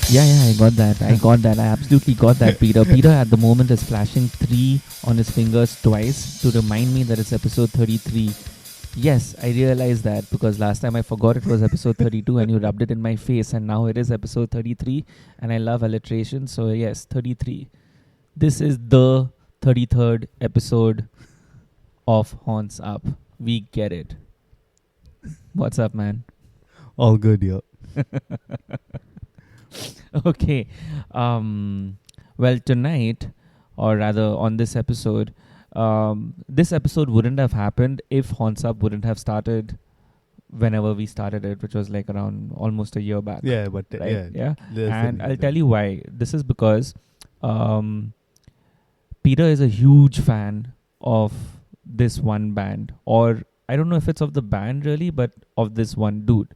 Yeah, I got that. I absolutely got that, Peter. Peter at the moment is flashing 3 on his fingers twice to remind me that it's episode 33. Yes, I realized that because last time I forgot it was episode 32 and you rubbed it in my face, and now it is episode 33, and I love alliteration. So, yes, 33. This is the 33rd episode of Horns Up. We get it. What's up, man? All good, yeah. Okay. Well, tonight, or rather on this episode wouldn't have happened if Horns Up wouldn't have started whenever we started it, which was like around almost a year back. Yeah, but right? yeah. And I'll tell you why. This is because Peter is a huge fan of this one band, or I don't know if it's of the band really, but of this one dude.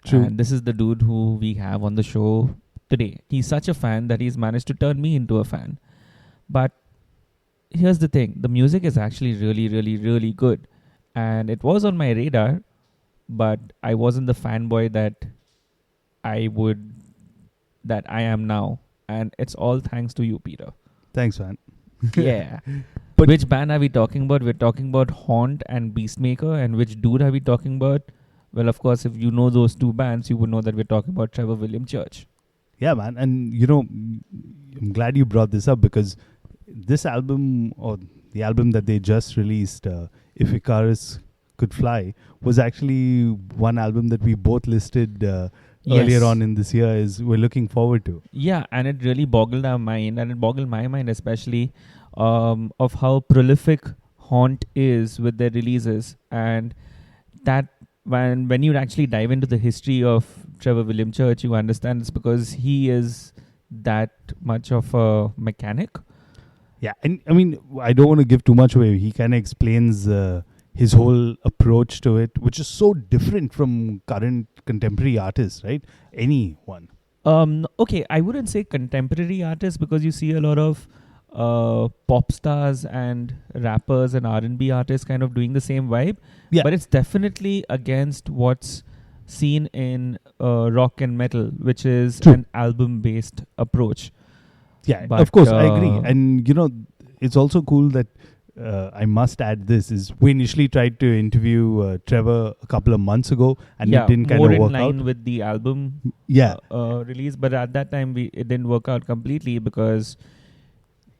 True. And this is the dude who we have on the show today. He's such a fan that he's managed to turn me into a fan. But here's the thing. The music is actually really, really, really good. And it was on my radar, but I wasn't the fanboy that I am now. And it's all thanks to you, Peter. Thanks, man. Yeah. But which band are we talking about? We're talking about Haunt and Beastmaker. And which dude are we talking about? Well, of course, if you know those two bands, you would know that we're talking about Trevor William Church. Yeah, man. And, I'm glad you brought this up because this album, or the album that they just released, If Icarus Could Fly, was actually one album that we both listed earlier on in this year is we're looking forward to. Yeah, and it really boggled our mind, and it boggled my mind especially of how prolific Haunt is with their releases, and that when you actually dive into the history of Trevor William Church, you understand it's because he is that much of a mechanic. Yeah, and I mean, I don't want to give too much away. He kind of explains his whole approach to it, which is so different from current contemporary artists, right? Anyone. Okay, I wouldn't say contemporary artists because you see a lot of pop stars and rappers and R&B artists kind of doing the same vibe. Yeah. But it's definitely against what's seen in rock and metal, which is an album-based approach. Yeah, but of course, I agree. And, it's also cool that I must add this is we initially tried to interview Trevor a couple of months ago and it didn't kind of work out. More in line with the album release, but at that time it didn't work out completely because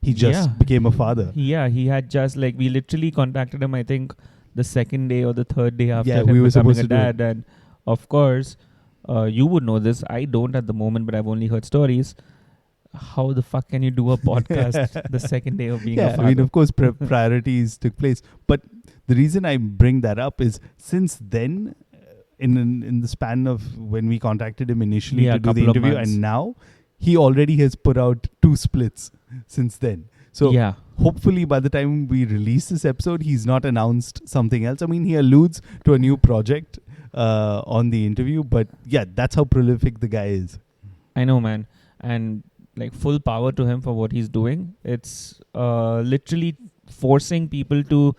he just became a father. Yeah, he had just we literally contacted him, I think, the second day or the third day after him we were becoming supposed a to dad. And of course, you would know this. I don't at the moment, but I've only heard stories. How the fuck can you do a podcast the second day of being a father? I mean, of course, priorities took place. But the reason I bring that up is since then, in the span of when we contacted him initially to do the interview, and now he already has put out 2 splits since then. So hopefully by the time we release this episode, he's not announced something else. I mean, he alludes to a new project on the interview, but yeah, that's how prolific the guy is. I know, man. And full power to him for what he's doing. It's literally forcing people to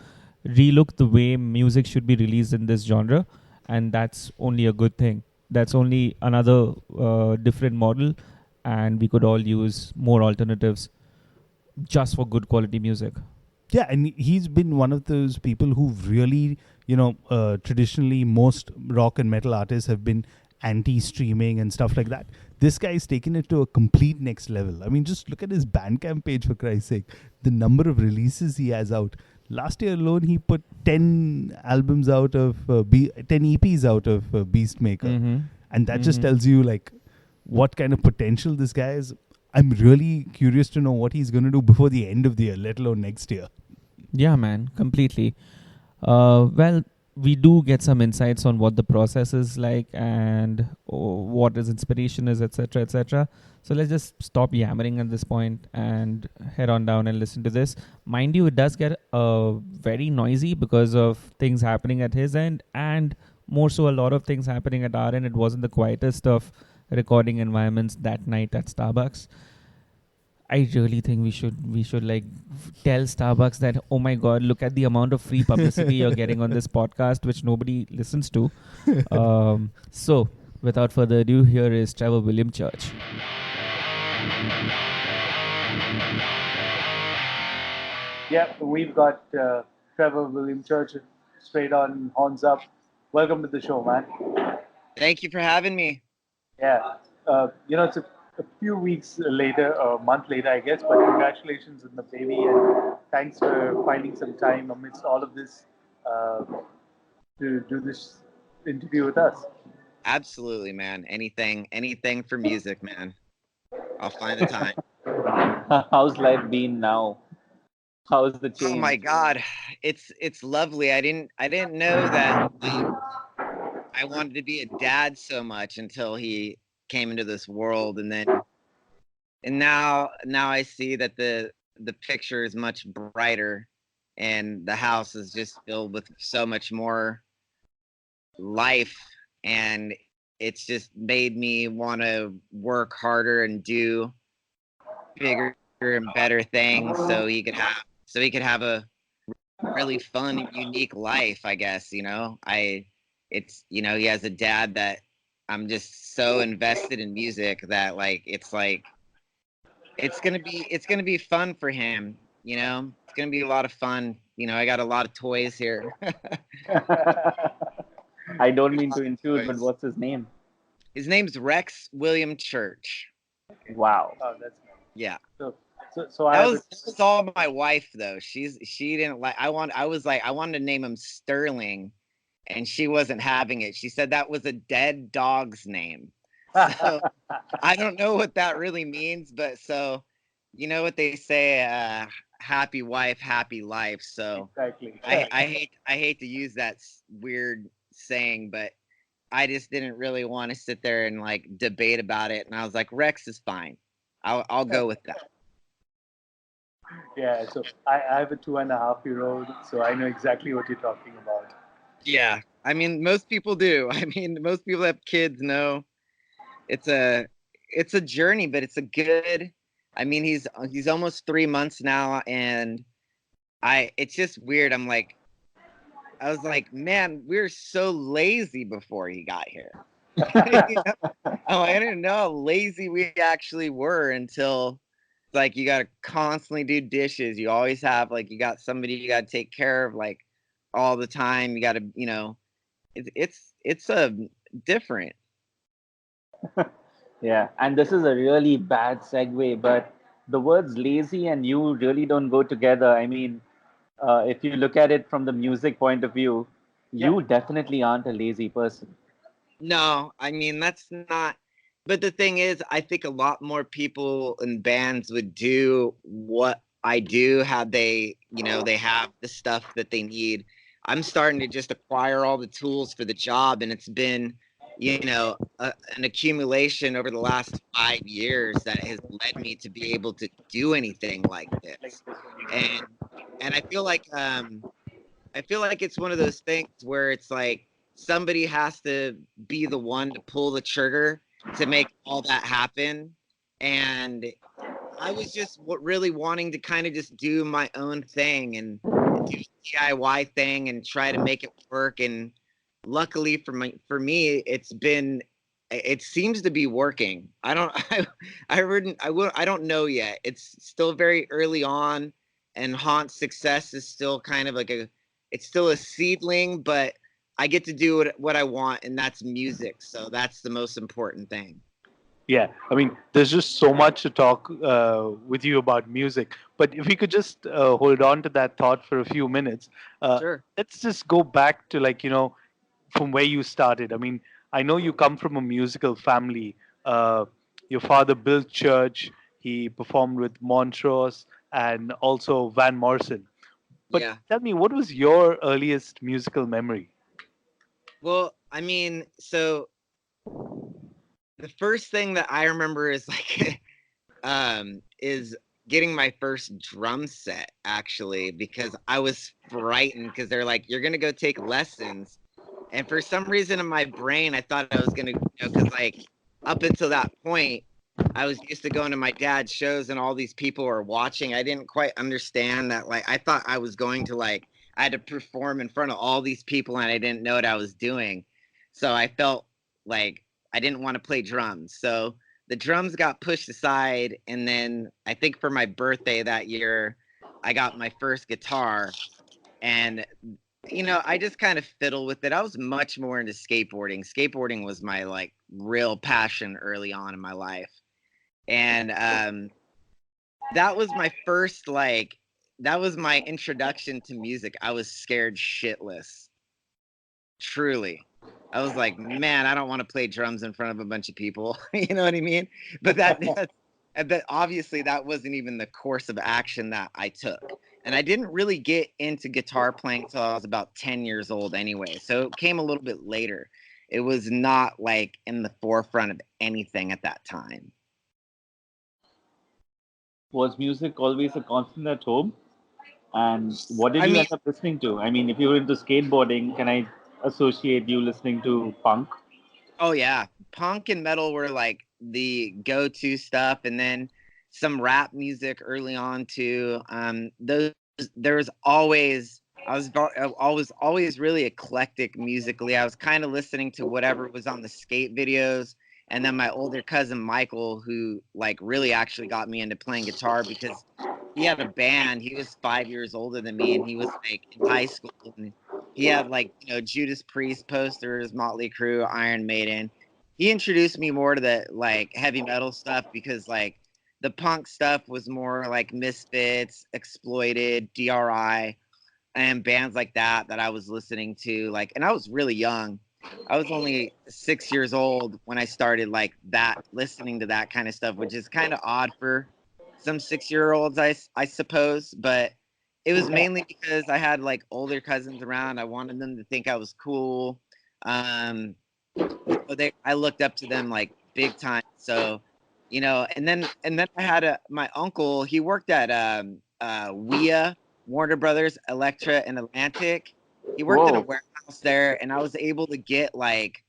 relook the way music should be released in this genre, and that's only a good thing. That's only another different model, and we could all use more alternatives just for good quality music. Yeah, and he's been one of those people who've really, traditionally most rock and metal artists have been anti-streaming and stuff like that. This guy's taken it to a complete next level. I mean, just look at his Bandcamp page, for Christ's sake. The number of releases he has out. Last year alone, he put 10 albums out of 10 EPs out of Beastmaker. Mm-hmm. And that just tells you what kind of potential this guy is. I'm really curious to know what he's going to do before the end of the year, let alone next year. Yeah, man, completely. Well, we do get some insights on what the process is like and what his inspiration is, etc., etc. So let's just stop yammering at this point and head on down and listen to this. Mind you, it does get very noisy because of things happening at his end, and more so a lot of things happening at our end. It wasn't the quietest of recording environments that night at Starbucks. I really think we should tell Starbucks that, oh my God, look at the amount of free publicity you're getting on this podcast, which nobody listens to. So, without further ado, here is Trevor William Church. Yeah, we've got Trevor William Church straight on horns up. Welcome to the show, man. Thank you for having me. Yeah, it's a few weeks later, a month later, I guess, but congratulations on the baby and thanks for finding some time amidst all of this uh, to do this interview with us. Absolutely, man. Anything for music, man. I'll find the time. How's life been now? How's the Oh my change? God, it's lovely. I didn't know that I wanted to be a dad so much until he came into this world, and now I see that the picture is much brighter, and the house is just filled with so much more life, and it's just made me want to work harder and do bigger and better things so he could have a really fun, unique life, I guess. He has a dad that I'm just so invested in music that it's gonna be fun for him. It's gonna be a lot of fun. I got a lot of toys here. I don't mean to intrude, but what's his name? His name's Rex William Church. Wow. Oh, that's nice. Yeah. So That was all my wife though. She didn't like. I wanted to name him Sterling, and she wasn't having it. She said that was a dead dog's name. So I don't know what that really means, but so you know what they say, happy wife, happy life. So exactly. I hate to use that weird saying, but I just didn't really want to sit there and debate about it. And I was like, Rex is fine. I'll go with that. Yeah, so I have a 2.5-year-old, so I know exactly what you're talking about. Yeah. I mean, most people do. I mean, most people that have kids know it's a journey, but it's a good. I mean, he's almost 3 months now, and it's just weird. I was like, man, we were so lazy before he got here. I didn't know how lazy we actually were until you got to constantly do dishes. You always have you got somebody you got to take care of all the time. You got to, it's a different. Yeah, and this is a really bad segue, but the words lazy and you really don't go together. I mean, if you look at it from the music point of view, you definitely aren't a lazy person. No, I mean, that's not. But the thing is, I think a lot more people in bands would do what I do had they have the stuff that they need. I'm starting to just acquire all the tools for the job, and it's been, an accumulation over the last 5 years that has led me to be able to do anything like this. And I feel like it's one of those things where it's somebody has to be the one to pull the trigger to make all that happen. And I was just really wanting to kind of just do my own thing and do the DIY thing and try to make it work. And luckily for me, it seems to be working. I don't know yet. It's still very early on, and Haunt's success is still kind of it's still a seedling, but I get to do what I want, and that's music. So that's the most important thing. Yeah, I mean, there's just so much to talk with you about music. But if we could just hold on to that thought for a few minutes, Sure. let's just go back to from where you started. I mean, I know you come from a musical family. Your father built church. He performed with Montrose and also Van Morrison. But Yeah. tell me, what was your earliest musical memory? Well, I mean, so the first thing that I remember is is getting my first drum set, actually, because I was frightened because they're like, you're gonna go take lessons. And for some reason in my brain, I thought I was gonna, because up until that point, I was used to going to my dad's shows and all these people were watching. I didn't quite understand that. I thought I was going to I had to perform in front of all these people and I didn't know what I was doing. So I felt like I didn't want to play drums. So the drums got pushed aside, and then I think for my birthday that year, I got my first guitar, and I just kind of fiddle with it. I was much more into skateboarding. Skateboarding was my like real passion early on in my life. And that was my first that was my introduction to music. I was scared shitless. Truly. I was like, man, I don't want to play drums in front of a bunch of people. You know what I mean? But but obviously that wasn't even the course of action that I took. And I didn't really get into guitar playing until I was about 10 years old anyway. So it came a little bit later. It was not like in the forefront of anything at that time. Was music always a constant at home? And what did you end up listening to? I mean, if you were into skateboarding, can I associate you listening to punk? Oh, yeah. Punk and metal were like the go-to stuff. And then some rap music early on too. I was always really eclectic musically. I was kind of listening to whatever was on the skate videos. And then my older cousin Michael, who like really actually got me into playing guitar because he had a band. He was 5 years older than me, and he was like in high school. And he had like Judas Priest posters, Motley Crue, Iron Maiden. He introduced me more to the like heavy metal stuff because like the punk stuff was more like Misfits, Exploited, DRI, and bands like that I was listening to. Like, and I was really young. I was only 6 years old when I started like that, listening to that kind of stuff, which is kind of odd for some 6-year-olds, I suppose. But it was mainly because I had like older cousins around. I wanted them to think I was cool. I looked up to them like big time. So, and then I had my uncle. He worked at WEA, Warner Brothers, Elektra, and Atlantic. He worked in a warehouse there, and I was able to get like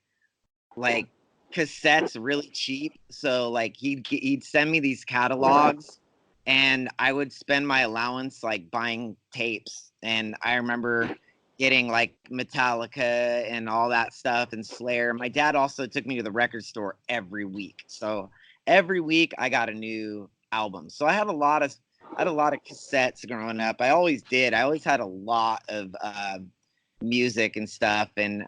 cassettes really cheap. So like he'd send me these catalogs, and I would spend my allowance like buying tapes. And I remember getting like Metallica and all that stuff and Slayer. My dad also took me to the record store every week. So every week I got a new album. So I had a lot of cassettes growing up. I always did. I always had a lot of music and stuff. And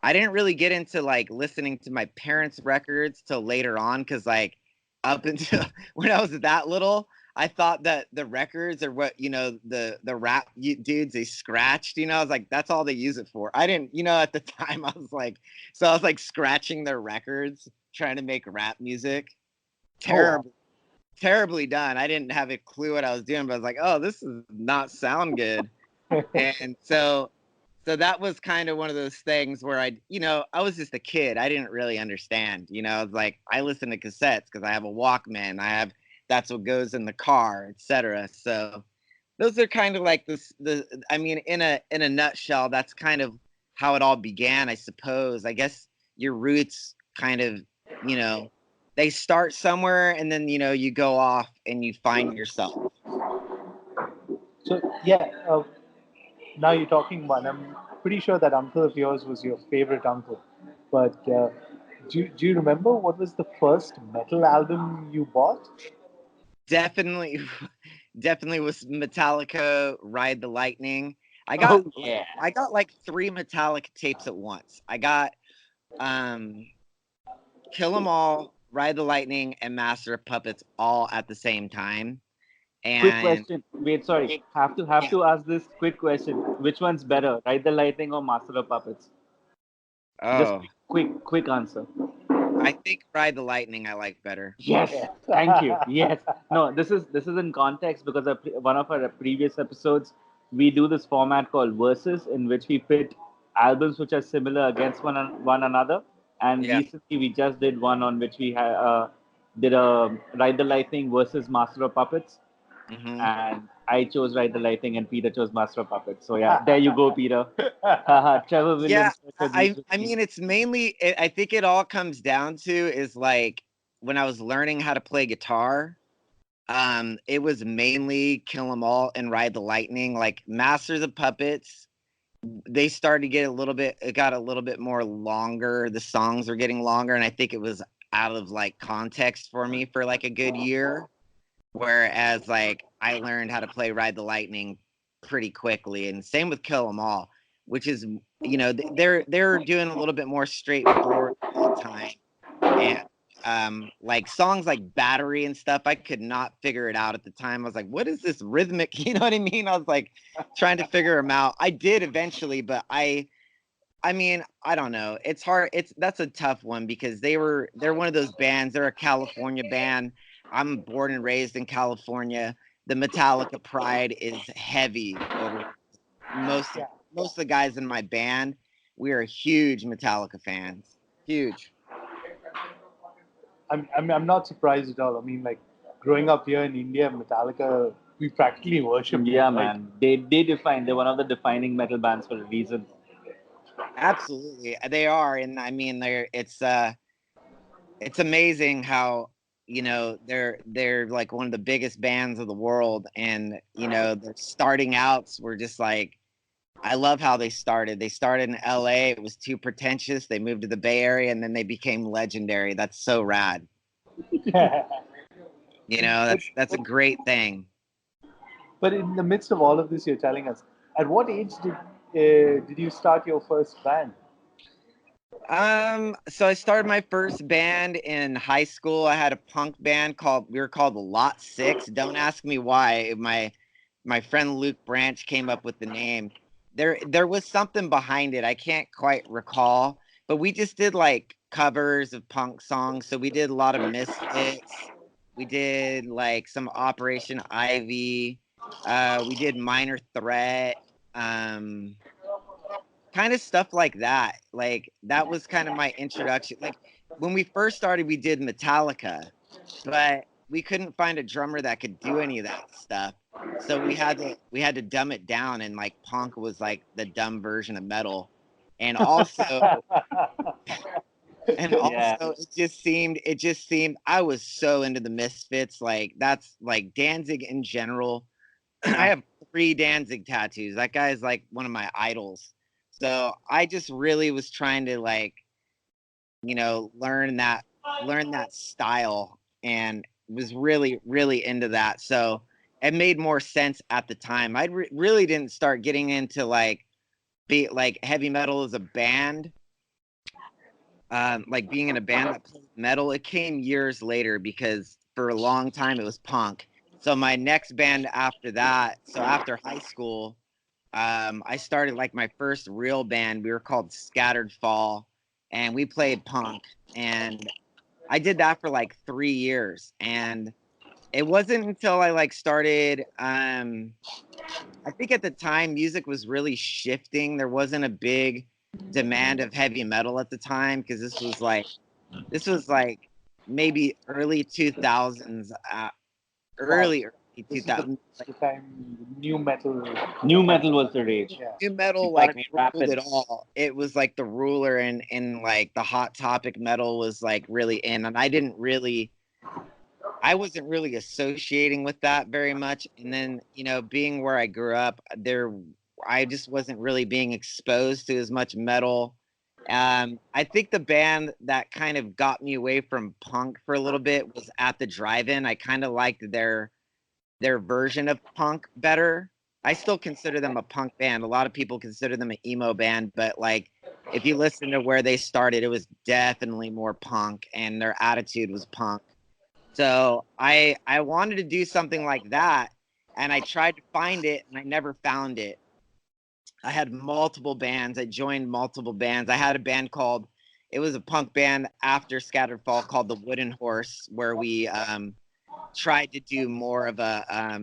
I didn't really get into like listening to my parents' records till later on, because like up until when I was that little, I thought that the records are what, the rap dudes, they scratched, I was like, that's all they use it for. I didn't, at the time I was like scratching their records, trying to make rap music. Terribly done. I didn't have a clue what I was doing, but I was like, oh, this does not sound good. And so that was kind of one of those things where I was just a kid. I didn't really understand, I was like, I listen to cassettes because I have a Walkman. That's what goes in the car, etc. So those are kind of like in a nutshell, that's kind of how it all began, I suppose. I guess your roots kind of, they start somewhere, and then, you go off and you find yourself. So, yeah, now you're talking about, I'm pretty sure that uncle of yours was your favorite uncle. But do you remember what was the first metal album you bought? Definitely was Metallica, Ride the Lightning. I got like 3 Metallica tapes at once. I got Kill 'Em All, Ride the Lightning, and Master of Puppets all at the same time. And quick question. Wait, sorry. Have to ask this quick question. Which one's better, Ride the Lightning or Master of Puppets? Oh, just quick answer. I think Ride the Lightning I like better. Yes, thank you. Yes. No, this is in context because one of our previous episodes, we do this format called Versus, in which we pit albums which are similar against one another. And recently we just did one on which we did a Ride the Lightning versus Master of Puppets. Mm-hmm. And I chose Ride the Lightning, and Peter chose Master of Puppets. So yeah, there you go, Peter. Trevor William Church. I mean, it's mainly, I think it all comes down to is like when I was learning how to play guitar, it was mainly Kill 'Em All and Ride the Lightning. Like Masters of Puppets, they started to get it got a little bit more longer. The songs were getting longer, and I think it was out of like context for me for like a good year. Whereas like I learned how to play Ride the Lightning pretty quickly, and same with Kill 'Em All, which is, you know, they're doing a little bit more straightforward all the time. And like songs like Battery and stuff, I could not figure it out at the time. I was like, what is this rhythmic? You know what I mean? I was like trying to figure them out. I did eventually, but I mean, I don't know. It's hard. That's a tough one because they're one of ththose bands. They're a California band. I'm born and raised in California. The Metallica pride is heavy over most of the guys in my band. We are huge Metallica fans. Huge. I'm not surprised at all. I mean, like growing up here in India, Metallica, we practically worship. Yeah, them, right? man. They're one of the defining metal bands for a reason. Absolutely, they are, and I mean, it's amazing how, you know, they're like one of the biggest bands of the world, and you know, their starting outs were just like, I love how they started. They started in LA. It was too pretentious. They moved to the Bay Area, and then they became legendary. That's so rad. You know, that's a great thing. But in the midst of all of this, you're telling us, at what age did you start your first band? So I started my first band in high school. I had a punk band we were called Lot 6. Don't ask me why. My friend Luke Branch came up with the name. There was something behind it. I can't quite recall, but we just did like covers of punk songs. So we did a lot of Misfits. We did like some Operation Ivy. We did Minor Threat. Kind of stuff like that. Like that was kind of my introduction. Like when we first started, we did Metallica, but we couldn't find a drummer that could do any of that stuff. So we had to dumb it down, and like punk was like the dumb version of metal. And also it just seemed I was so into the Misfits. Like that's like Danzig in general. I have 3 Danzig tattoos. That guy is like one of my idols. So I just really was trying to like, you know, learn that style, and was really, really into that. So it made more sense at the time. I really didn't start getting into like heavy metal as a band. Like being in a band that played metal, it came years later because for a long time it was punk. So my next band after that, so after high school, I started like my first real band. We were called Scattered Fall, and we played punk. And I did that for like 3 years. And it wasn't until I like started, I think at the time music was really shifting. There wasn't a big demand of heavy metal at the time because this was like maybe early 2000s, early 2000s. The time new metal Was the rage. Yeah. New metal like ruled it all. It was like the ruler, and like the hot topic metal was like really in, and I wasn't really associating with that very much. And then, you know, being where I grew up, I just wasn't really being exposed to as much metal. I think the band that kind of got me away from punk for a little bit was At the Drive-In. I kind of liked their version of punk better. I still consider them a punk band. A lot of people consider them an emo band, but like if you listen to where they started, it was definitely more punk, and their attitude was punk. So I wanted to do something like that, and I tried to find it, and I never found it. I had multiple bands. I joined multiple bands. I had a band called, it was a punk band after Scattered Fall called the Wooden Horse, where we tried to do more of a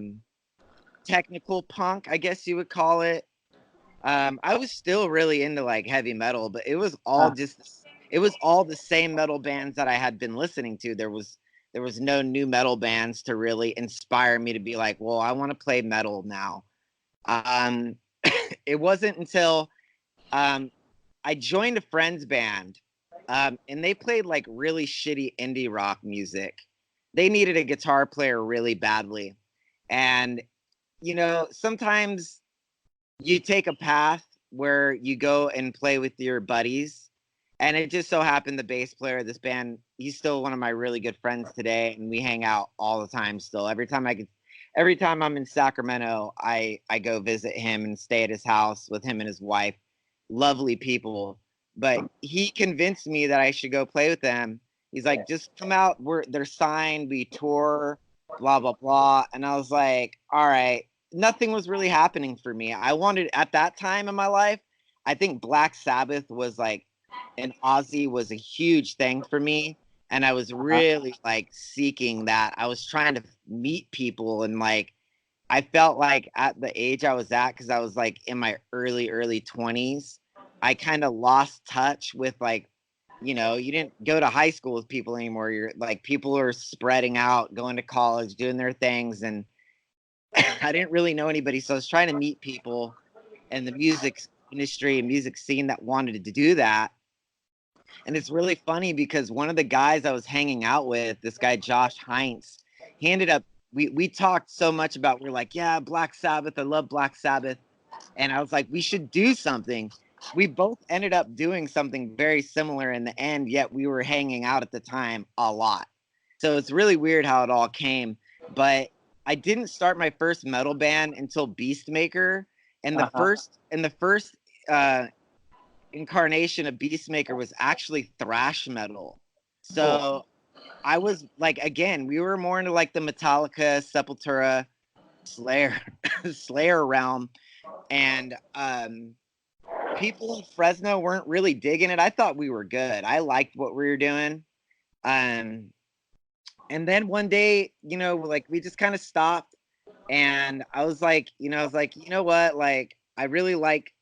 technical punk, I guess you would call it. I was still really into like heavy metal, but it was all the same metal bands that I had been listening to. There was no new metal bands to really inspire me to be like, well, I want to play metal now. It wasn't until I joined a friend's band, and they played like really shitty indie rock music. They needed a guitar player really badly. And, you know, sometimes you take a path where you go and play with your buddies, And it just so happened the bass player of this band, he's still one of my really good friends today, and we hang out all the time still. Every time I'm in Sacramento, I go visit him and stay at his house with him and his wife. Lovely people. But he convinced me that I should go play with them. He's like, just come out. They're signed. We tour, blah, blah, blah. And I was like, all right. Nothing was really happening for me. I wanted, at that time in my life, I think Black Sabbath was like, and Ozzy was a huge thing for me. And I was really like seeking that. I was trying to meet people, and like, I felt like at the age I was at, because I was like in my early 20s, I kind of lost touch with like, you didn't go to high school with people anymore. You're like, people are spreading out, going to college, doing their things. And I didn't really know anybody. So I was trying to meet people in the music industry and music scene that wanted to do that. And it's really funny because one of the guys I was hanging out with, this guy, Josh Heinz, he ended up, we talked so much about, we're like, yeah, Black Sabbath. I love Black Sabbath. And I was like, we should do something. We both ended up doing something very similar in the end, yet we were hanging out at the time a lot. So it's really weird how it all came. But I didn't start my first metal band until Beastmaker. And the first incarnation of Beastmaker was actually thrash metal. So I was like, again, we were more into like the Metallica, Sepultura, Slayer realm. And people in Fresno weren't really digging it. I thought we were good. I liked what we were doing. And then one day, like we just kind of stopped, and I was like, you know what? Like, I really like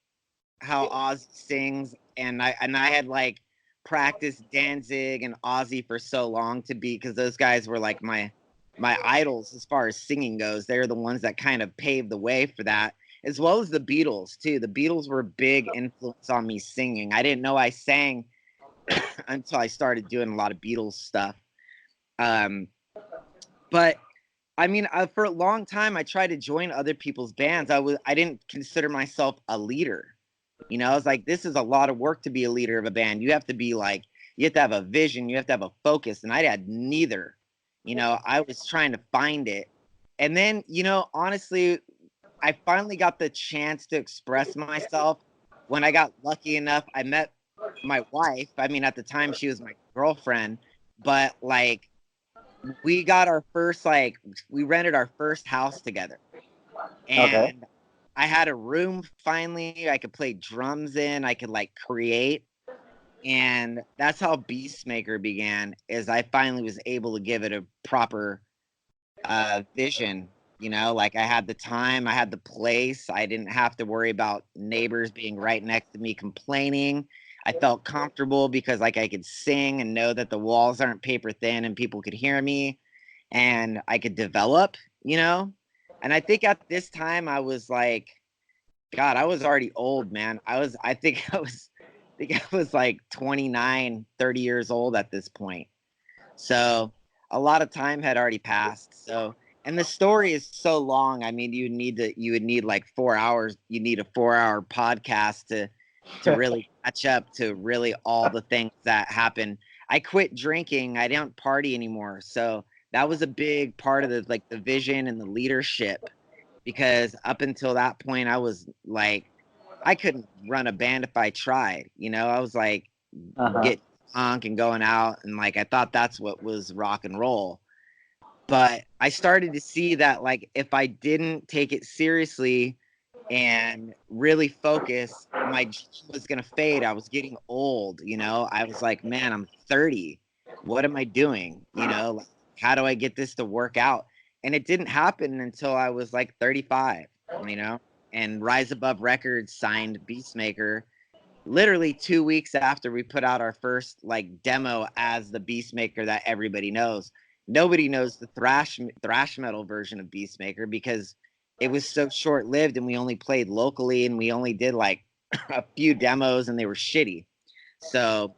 how Oz sings, and I had like practiced Danzig and Ozzy for so long because those guys were like my idols as far as singing goes. They're the ones that kind of paved the way for that, as well as the Beatles too. The Beatles were a big influence on me singing. I didn't know I sang until I started doing a lot of Beatles stuff. But I mean, for a long time, I tried to join other people's bands. I didn't consider myself a leader. I was like, this is a lot of work to be a leader of a band. You have to have a vision. You have to have a focus. And I had neither. I was trying to find it. And then, honestly, I finally got the chance to express myself when I got lucky enough. I met my wife. I mean, at the time, she was my girlfriend. But, like, we got our first, we rented our first house together. And I had a room finally I could play drums in. I could create. And that's how Beastmaker began, is I finally was able to give it a proper vision. I had the time, I had the place. I didn't have to worry about neighbors being right next to me complaining. I felt comfortable because I could sing and know that the walls aren't paper thin and people could hear me, and I could develop, And I think at this time I was like, God, I was already old, man. I think I was like 29, 30 years old at this point. So a lot of time had already passed. So, and the story is so long. I mean, you would need like 4 hours. You need a 4-hour podcast to really catch up to really all the things that happened. I quit drinking. I don't party anymore. So that was a big part of the vision and the leadership, because up until that point, I was like, I couldn't run a band if I tried. I was like, get punk and going out, and I thought that's what was rock and roll. But I started to see that if I didn't take it seriously and really focus, my dream was gonna fade. I was getting old. I was like, man, I'm 30. What am I doing? How do I get this to work out? And it didn't happen until I was 35. And Rise Above Records signed Beastmaker literally 2 weeks after we put out our first demo as the Beastmaker that everybody knows. Nobody knows the thrash metal version of Beastmaker because it was so short lived, and we only played locally, and we only did a few demos, and they were shitty. So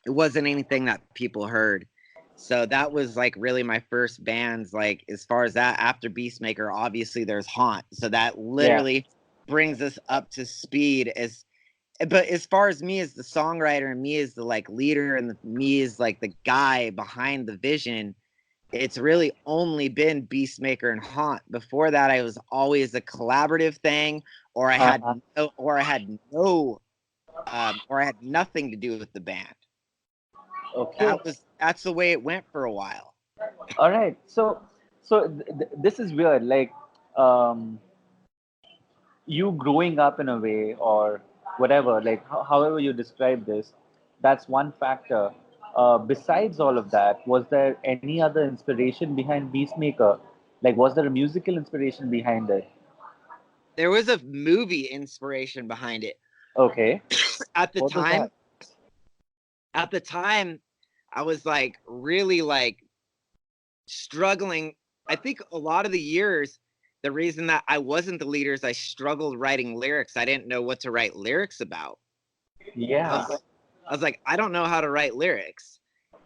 it wasn't anything that people heard. So that was really my first bands. As far as that, after Beastmaker, obviously there's Haunt. So that literally brings us up to speed as but as far as me as the songwriter and me as the like leader and me as like the guy behind the vision, it's really only been Beastmaker and Haunt. Before that, I was always a collaborative thing, or I had or I had nothing to do with the band. Okay. That's the way it went for a while. All right. So this is weird. Like, you growing up in a way or whatever, like however you describe this, that's one factor. Besides all of that, was there any other inspiration behind Beastmaker? Like, was there a musical inspiration behind it? There was a movie inspiration behind it. Okay. At the What was time, that? at the time, I was like really like struggling. I think a lot of the years, the reason that I wasn't the leader is I struggled writing lyrics. I didn't know what to write lyrics about. Yeah. I was like, I don't know how to write lyrics.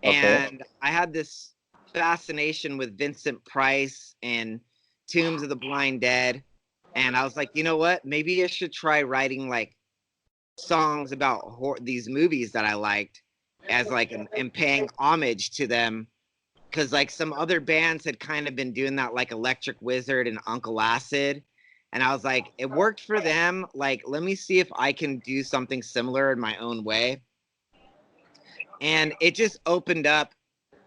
Okay. And I had this fascination with Vincent Price and Tombs of the Blind Dead. And I was like, you know what? Maybe I should try writing like songs about these movies that I liked as like and paying homage to them, because like some other bands had kind of been doing that, like Electric Wizard and Uncle Acid, and I was like, it worked for them, like let me see if I can do something similar in my own way. And it just opened up,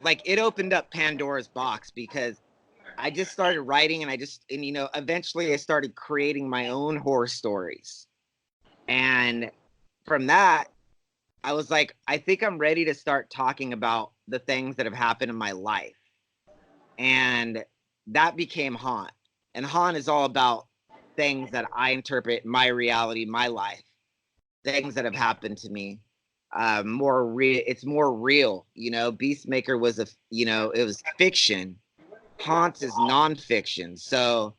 like it opened up Pandora's box, because I just started writing and you know, eventually I started creating my own horror stories. And from that, I was like, I think I'm ready to start talking about the things that have happened in my life. And that became Haunt. And Haunt is all about things that I interpret my reality, my life, things that have happened to me. It's more real, you know. Beastmaker was it was fiction. Haunt is nonfiction. So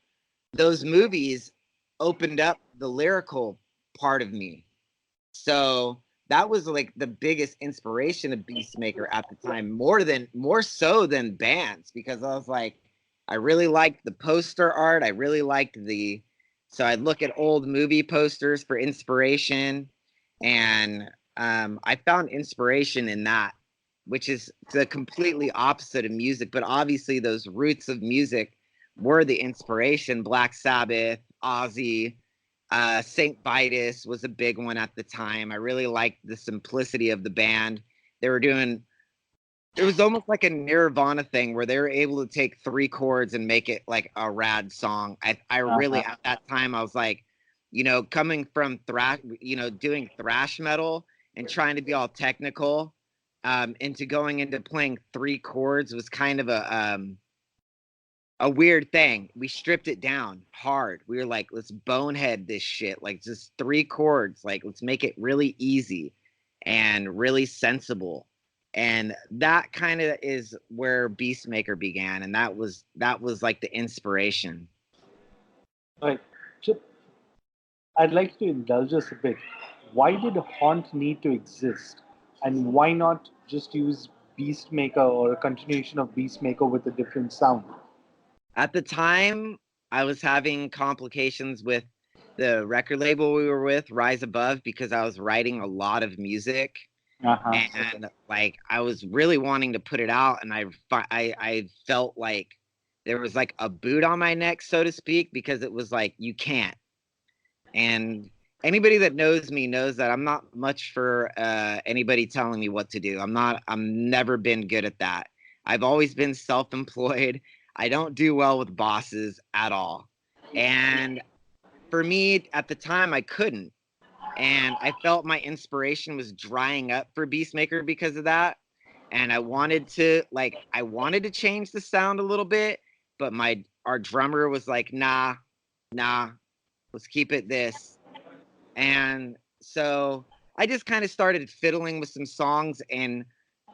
those movies opened up the lyrical part of me. So that was like the biggest inspiration of Beastmaker at the time, more so than bands, because I was like, I really liked the poster art. I really liked so I'd look at old movie posters for inspiration, and I found inspiration in that, which is the completely opposite of music. But obviously, those roots of music were the inspiration. Black Sabbath, Ozzy, Saint Vitus was a big one at the time. I really liked the simplicity of the band. They were doing, it was almost like a Nirvana thing where they were able to take 3 chords and make it like a rad song. I really, at that time, I was like, you know, coming from doing thrash metal and trying to be all technical, into going into playing 3 chords was kind of a weird thing. We stripped it down hard. We were like, let's bonehead this shit. Like just 3 chords. Like let's make it really easy and really sensible. And that kind of is where Beastmaker began. And that was like the inspiration. Right. So I'd like to indulge us a bit. Why did Haunt need to exist? And why not just use Beastmaker or a continuation of Beastmaker with a different sound? At the time, I was having complications with the record label we were with, Rise Above, because I was writing a lot of music. And like I was really wanting to put it out, and I felt like there was like a boot on my neck, so to speak, because it was like, you can't. And anybody that knows me knows that I'm not much for anybody telling me what to do. I'm never been good at that. I've always been self-employed. I don't do well with bosses at all. And for me at the time, I couldn't. And I felt my inspiration was drying up for Beastmaker because of that. And I wanted to change the sound a little bit, but our drummer was like, nah, let's keep it this. And so I just kind of started fiddling with some songs, and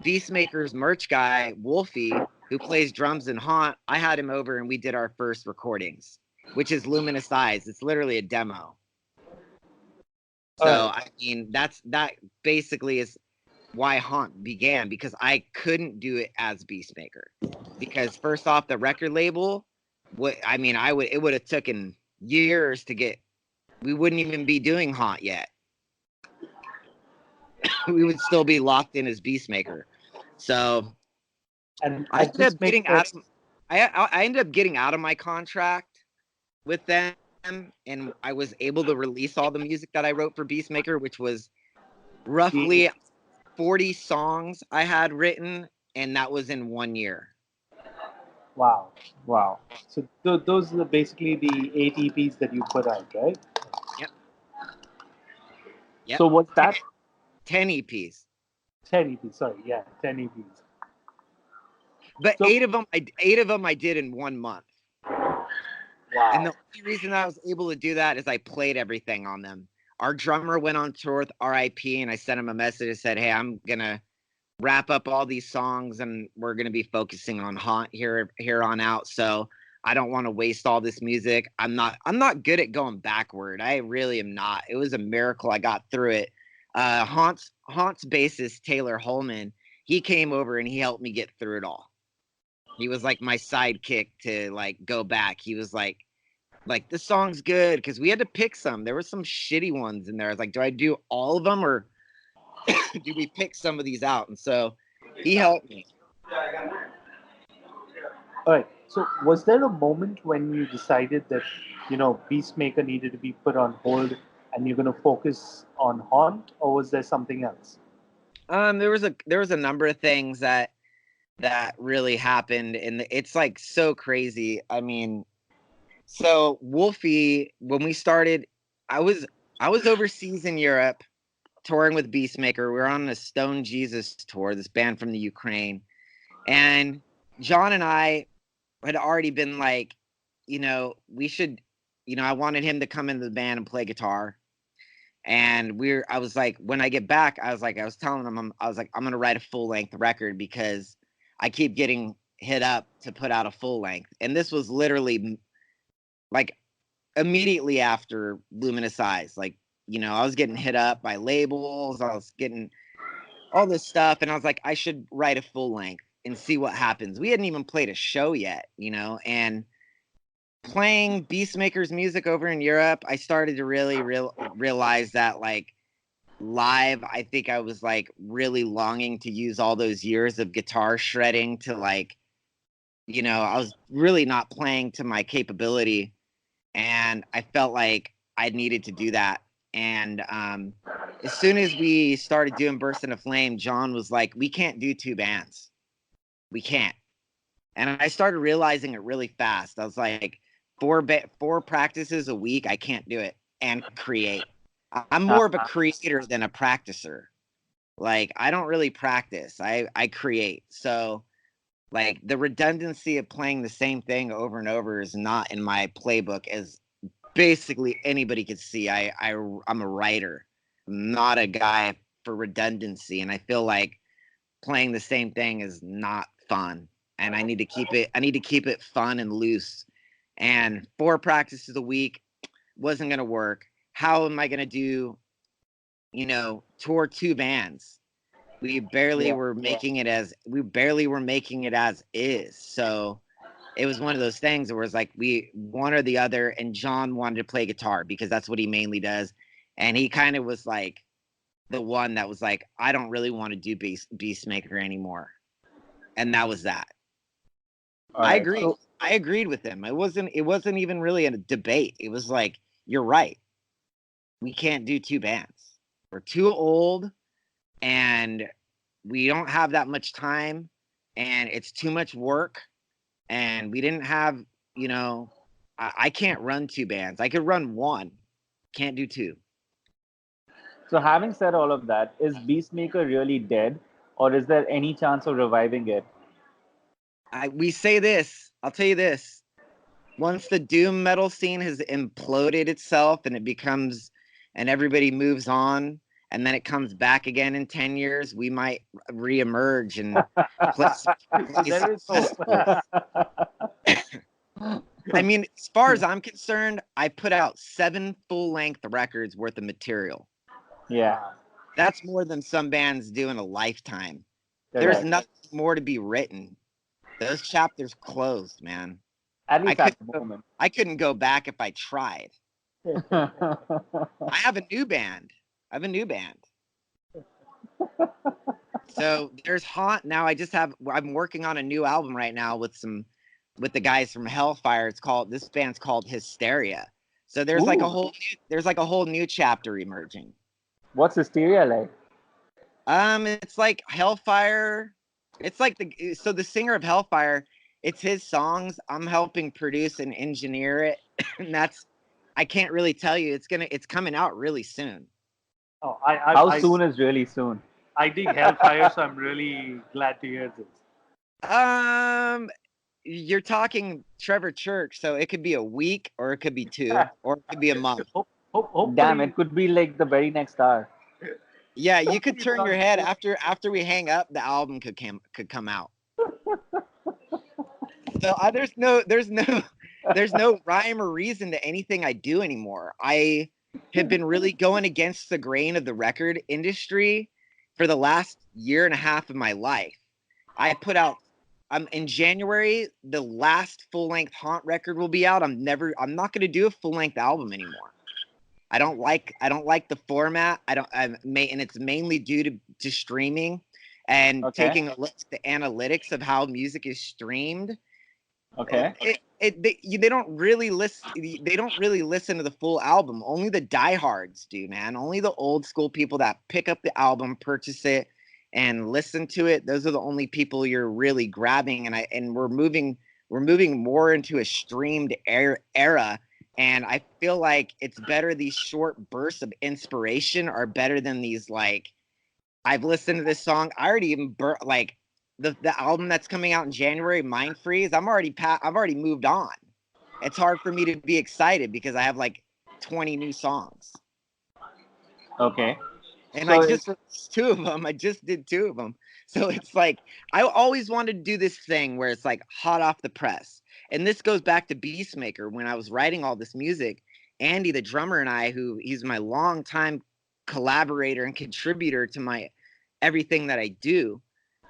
Beastmaker's merch guy, Wolfie, who plays drums in Haunt, I had him over and we did our first recordings, which is Luminous Eyes. It's literally a demo. So, I mean, that basically is why Haunt began, because I couldn't do it as Beastmaker. Because first off, the record label, it would have taken years to get, we wouldn't even be doing Haunt yet. we would still be locked in as Beastmaker. So And I ended up getting out of I ended up getting out of my contract with them, and I was able to release all the music that I wrote for Beastmaker, which was roughly 40 songs I had written, and that was in 1 year. Wow. So those are basically the 8 EPs that you put out, right? Yep. So what's that? 10 EPs. 10 EPs. Sorry, yeah, 10 EPs. But 8 of them I did in 1 month. Wow. And the only reason I was able to do that is I played everything on them. Our drummer went on tour with RIP, and I sent him a message and said, hey, I'm going to wrap up all these songs, and we're going to be focusing on Haunt here on out. So I don't want to waste all this music. I'm not good at going backward. I really am not. It was a miracle I got through it. Haunt's bassist, Taylor Holman, he came over and he helped me get through it all. He was like my sidekick to like go back. He was like this song's good, because we had to pick some. There were some shitty ones in there. I was like, do I do all of them, or do we pick some of these out? And so he helped me. All right. So was there a moment when you decided that, Beastmaker needed to be put on hold and you're going to focus on Haunt, or was there something else? There was a number of things that really happened, and it's like so crazy. I mean, so Wolfie, when we started, I was overseas in Europe touring with Beastmaker. We were on a Stone Jesus tour, this band from the Ukraine. And John and I had already been like, we should, I wanted him to come into the band and play guitar. And I was like, when I get back, I was telling him, I'm going to write a full length record, because I keep getting hit up to put out a full length. And this was literally like immediately after Luminous Eyes. Like, I was getting hit up by labels. I was getting all this stuff. And I was like, I should write a full length and see what happens. We hadn't even played a show yet, and playing Beastmaker's music over in Europe, I started to really realize that, like, live, I think I was like really longing to use all those years of guitar shredding to, like, I was really not playing to my capability, and I felt like I needed to do that. And as soon as we started doing Burst into Flame, John was like, we can't do 2 bands. We can't. And I started realizing it really fast. I was like, 4 practices a week, I can't do it and create. I'm more of a creator than a practicer. Like, I don't really practice. I create. So, like, the redundancy of playing the same thing over and over is not in my playbook, as basically anybody could see. I'm a writer. I'm not a guy for redundancy, and I feel like playing the same thing is not fun, and I need to keep it fun and loose. And 4 practices a week wasn't going to work. How am I going to do, tour 2 bands? We barely were making it as is. So it was one of those things where it was like, we one or the other, and John wanted to play guitar because that's what he mainly does. And he kind of was like the one that was like, I don't really want to do Beastmaker anymore. And that was that. I agree. I agreed with him. It wasn't even really a debate. It was like, you're right. We can't do 2 bands. We're too old, and we don't have that much time, and it's too much work. And we didn't have, I can't run 2 bands. I could run 1, can't do 2. So having said all of that, is Beastmaker really dead, or is there any chance of reviving it? We say this, I'll tell you this. Once the doom metal scene has imploded itself and everybody moves on, and then it comes back again in 10 years, we might reemerge and play I mean, as far as I'm concerned, I put out 7 full-length records worth of material. Yeah. That's more than some bands do in a lifetime. There's nothing more to be written. Those chapters closed, man. At least at the moment. I couldn't go back if I tried. I have a new band. So there's haunt now. I'm working on a new album right now with the guys from Hellfire. This band's called Hysteria. So there's like a whole new chapter emerging. What's Hysteria like? It's like Hellfire. It's like the singer of Hellfire, it's his songs. I'm helping produce and engineer it. And I can't really tell you. It's coming out really soon. Oh, How soon is really soon? I dig Hellfire, so I'm really glad to hear this. You're talking Trevor Church, so it could be a week, or it could be 2, or it could be a month. Damn, it could be like the very next hour. Yeah, you could turn your head after we hang up. The album could come out. So there's no rhyme or reason to anything I do anymore. I have been really going against the grain of the record industry for the last year and a half of my life. I put out in January, the last full-length Haunt record will be out. I'm not going to do a full-length album anymore. I don't like the format. And it's mainly due to streaming and taking a look at the analytics of how music is streamed. Okay. They don't really listen. They don't really listen to the full album. Only the diehards do, man. Only the old school people that pick up the album, purchase it, and listen to it. Those are the only people you're really grabbing. And we're moving more into a streamed era. And I feel like it's better. These short bursts of inspiration are better than these, like, I've listened to this song. I already even the album that's coming out in January, Mind Freeze. I've already moved on. It's hard for me to be excited because I have like 20 new songs. Okay. And I just released 2 of them. I just did 2 of them. So it's like, I always wanted to do this thing where it's like hot off the press. And this goes back to Beastmaker. When I was writing all this music, Andy, the drummer, and I, he's my longtime collaborator and contributor to my everything that I do,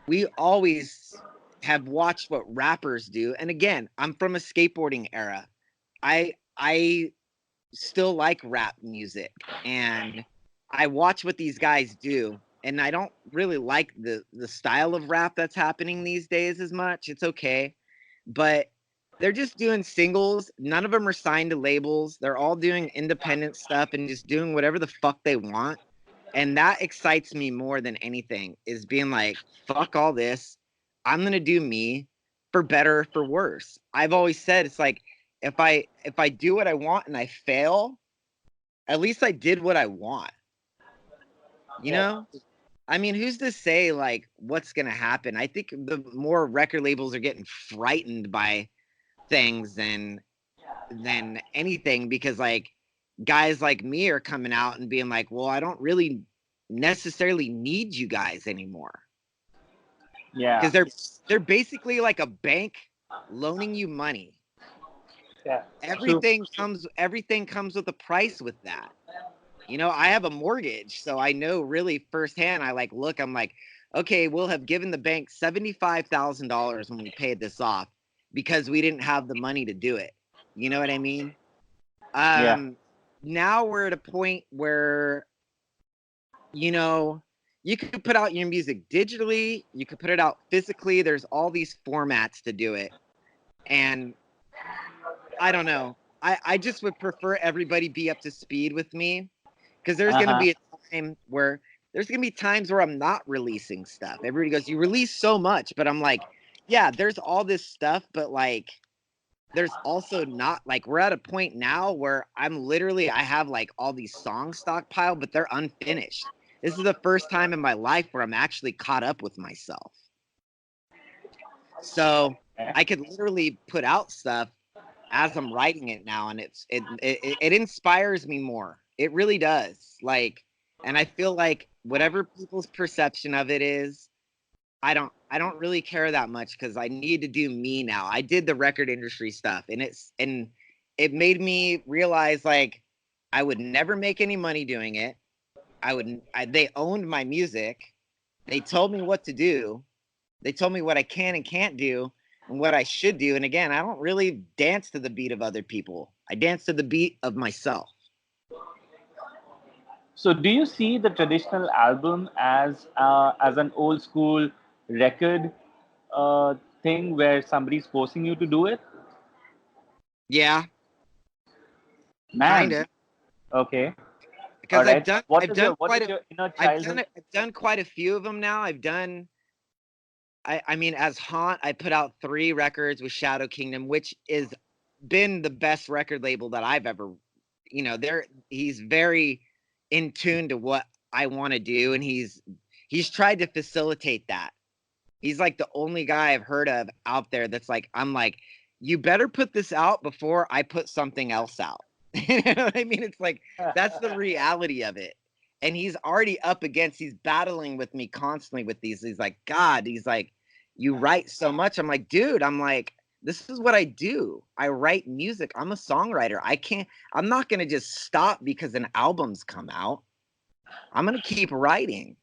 we always have watched what rappers do. And again, I'm from a skateboarding era. I still like rap music, and I watch what these guys do. And I don't really like the style of rap that's happening these days as much. It's okay. But they're just doing singles. None of them are signed to labels. They're all doing independent stuff and just doing whatever the fuck they want. And that excites me more than anything, is being like, fuck all this. I'm going to do me, for better or for worse. I've always said, it's like, if I do what I want and I fail, at least I did what I want. You know? I mean, who's to say like what's going to happen? I think the more record labels are getting frightened by things than anything, because like guys like me are coming out and being like, well, I don't really necessarily need you guys anymore. Yeah. Because they're basically like a bank loaning you money. Yeah. Everything comes with a price with that. You know, I have a mortgage, so I know really firsthand. I'm like, okay, we'll have given the bank $75,000 when we paid this off because we didn't have the money to do it. You know what I mean? Now we're at a point where, you know, you could put out your music digitally, you could put it out physically. There's all these formats to do it. And I don't know. I just would prefer everybody be up to speed with me, because there's going to be a time where times where I'm not releasing stuff. Everybody goes, you release so much, but I'm like, yeah, there's all this stuff, but like, there's also not, like, we're at a point now where I have like all these songs stockpiled, but they're unfinished. This is the first time in my life where I'm actually caught up with myself. So I could literally put out stuff as I'm writing it now, and it inspires me more. It really does. Like, and I feel like whatever people's perception of it is, I don't really care that much, because I need to do me now. I did the record industry stuff, and it made me realize, like, I would never make any money doing it. They owned my music. They told me what to do. They told me what I can and can't do and what I should do. And again, I don't really dance to the beat of other people. I dance to the beat of myself. So, do you see the traditional album as an old school record uh, thing where somebody's forcing you to do it? Yeah, kind Man, of. okay, all Because right. What quite is a your inner childhood? I've done quite a few of them now. I mean, as Haunt, I put out 3 records with Shadow Kingdom, which is been the best record label that I've ever, he's very in tune to what I want to do, and he's tried to facilitate that. He's like the only guy I've heard of out there that's like, I'm like, you better put this out before I put something else out. You know what I mean? It's like, that's the reality of it. And he's already up against, he's battling with me constantly with these. He's like, God, he's like, you write so much. I'm like, dude, I'm like, this is what I do. I write music. I'm a songwriter. I'm not going to just stop because an album's come out. I'm going to keep writing.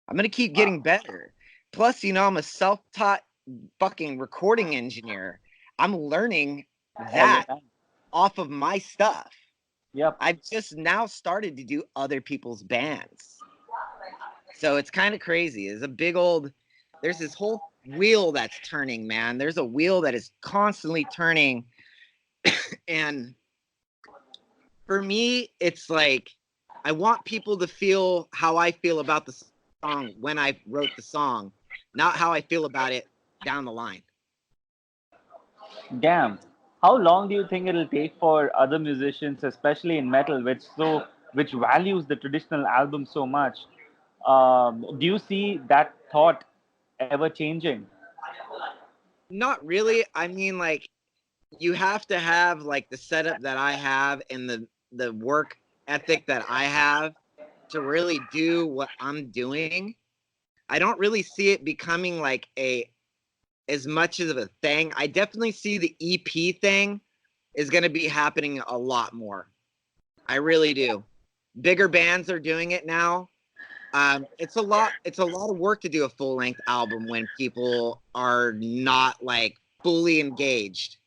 I'm going to keep getting better. Plus, I'm a self-taught fucking recording engineer. I'm learning that off of my stuff. Yep. I've just now started to do other people's bands. So it's kind of crazy. There's this whole wheel that's turning, man. There's a wheel that is constantly turning. And for me, it's like, I want people to feel how I feel about the song when I wrote the song, not how I feel about it down the line. Damn. How long do you think it'll take for other musicians, especially in metal, which values the traditional album so much? Do you see that thought ever changing? Not really. I mean, like, you have to have like the setup that I have and the work ethic that I have to really do what I'm doing. I don't really see it becoming like as much of a thing. I definitely see the EP thing is going to be happening a lot more. I really do. Bigger bands are doing it now. It's a lot of work to do a full length album when people are not like fully engaged.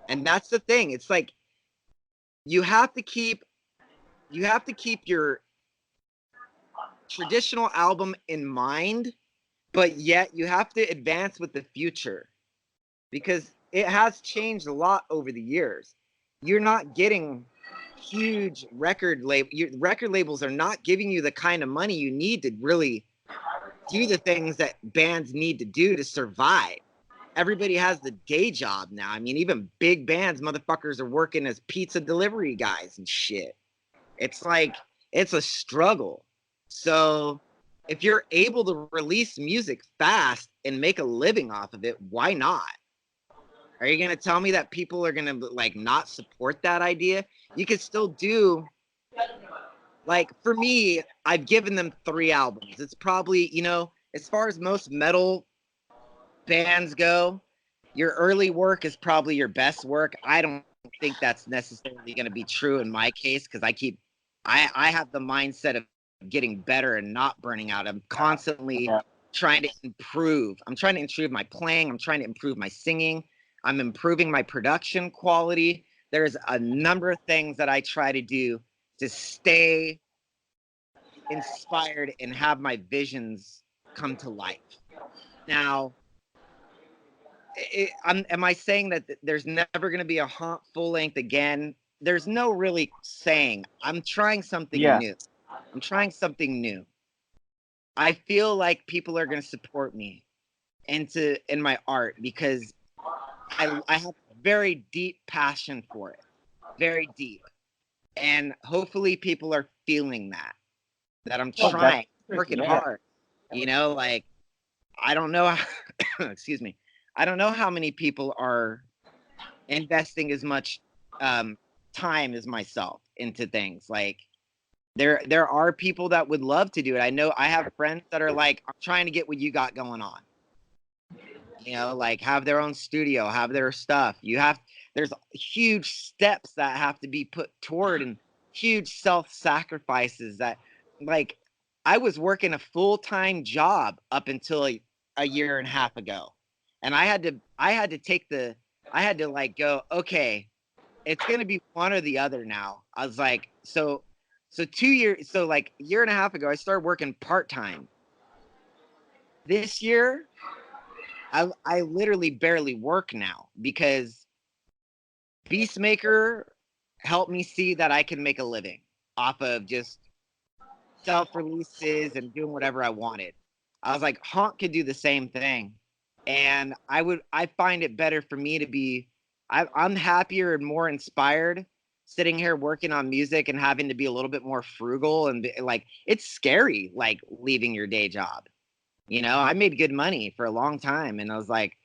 And that's the thing. It's like you have to keep your traditional album in mind, but yet you have to advance with the future because it has changed a lot over the years. You're not getting huge record labels are not giving you the kind of money you need to really do the things that bands need to do to survive. Everybody has the day job now. I mean, even big bands, motherfuckers are working as pizza delivery guys and shit. It's like, it's a struggle. So if you're able to release music fast and make a living off of it, why not? Are you going to tell me that people are going to like not support that idea? You could still do, like, for me, I've given them 3 albums. It's probably, as far as most metal bands go, your early work is probably your best work. I don't think that's necessarily going to be true in my case because I have the mindset of getting better and not burning out. I'm constantly trying to improve. I'm trying to improve my playing. I'm trying to improve my singing. I'm improving my production quality. There's a number of things that I try to do to stay inspired and have my visions come to life. Now, am I saying that there's never going to be a Haunt full length again? There's no really saying. I'm trying something new. I'm trying something new. I feel like people are going to support me in my art because I have very deep passion for it, very deep, and hopefully people are feeling that I'm trying, working hard. Like, I don't know how, excuse me, I don't know how many people are investing as much time as myself into things. Like, there are people that would love to do it. I know I have friends that are like, I'm trying to get what you got going on. Like, have their own studio, have their stuff. There's huge steps that have to be put toward and huge self-sacrifices that, like, I was working a full-time job up until a year and a half ago. And I had to like go, okay, it's going to be one or the other now. I was like, so So 2 years, so like a year and a half ago, I started working part-time. This year, I literally barely work now because Beastmaker helped me see that I can make a living off of just self-releases and doing whatever I wanted. I was like, Haunt could do the same thing. And I find it better for me to be, I'm happier and more inspired sitting here working on music and having to be a little bit more frugal and like, it's scary, like leaving your day job. You know, I made good money for a long time and I was like,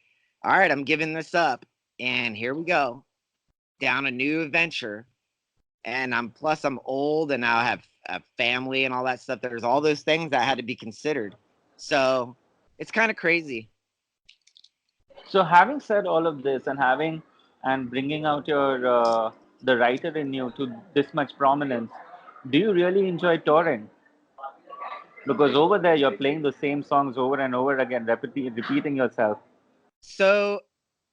all right, I'm giving this up. And here we go down a new adventure. And I'm old and now I have a family and all that stuff. There's all those things that had to be considered. So it's kind of crazy. So having said all of this and bringing out your the writer in you to this much prominence, do you really enjoy touring? Because over there you're playing the same songs over and over again, repeating yourself. So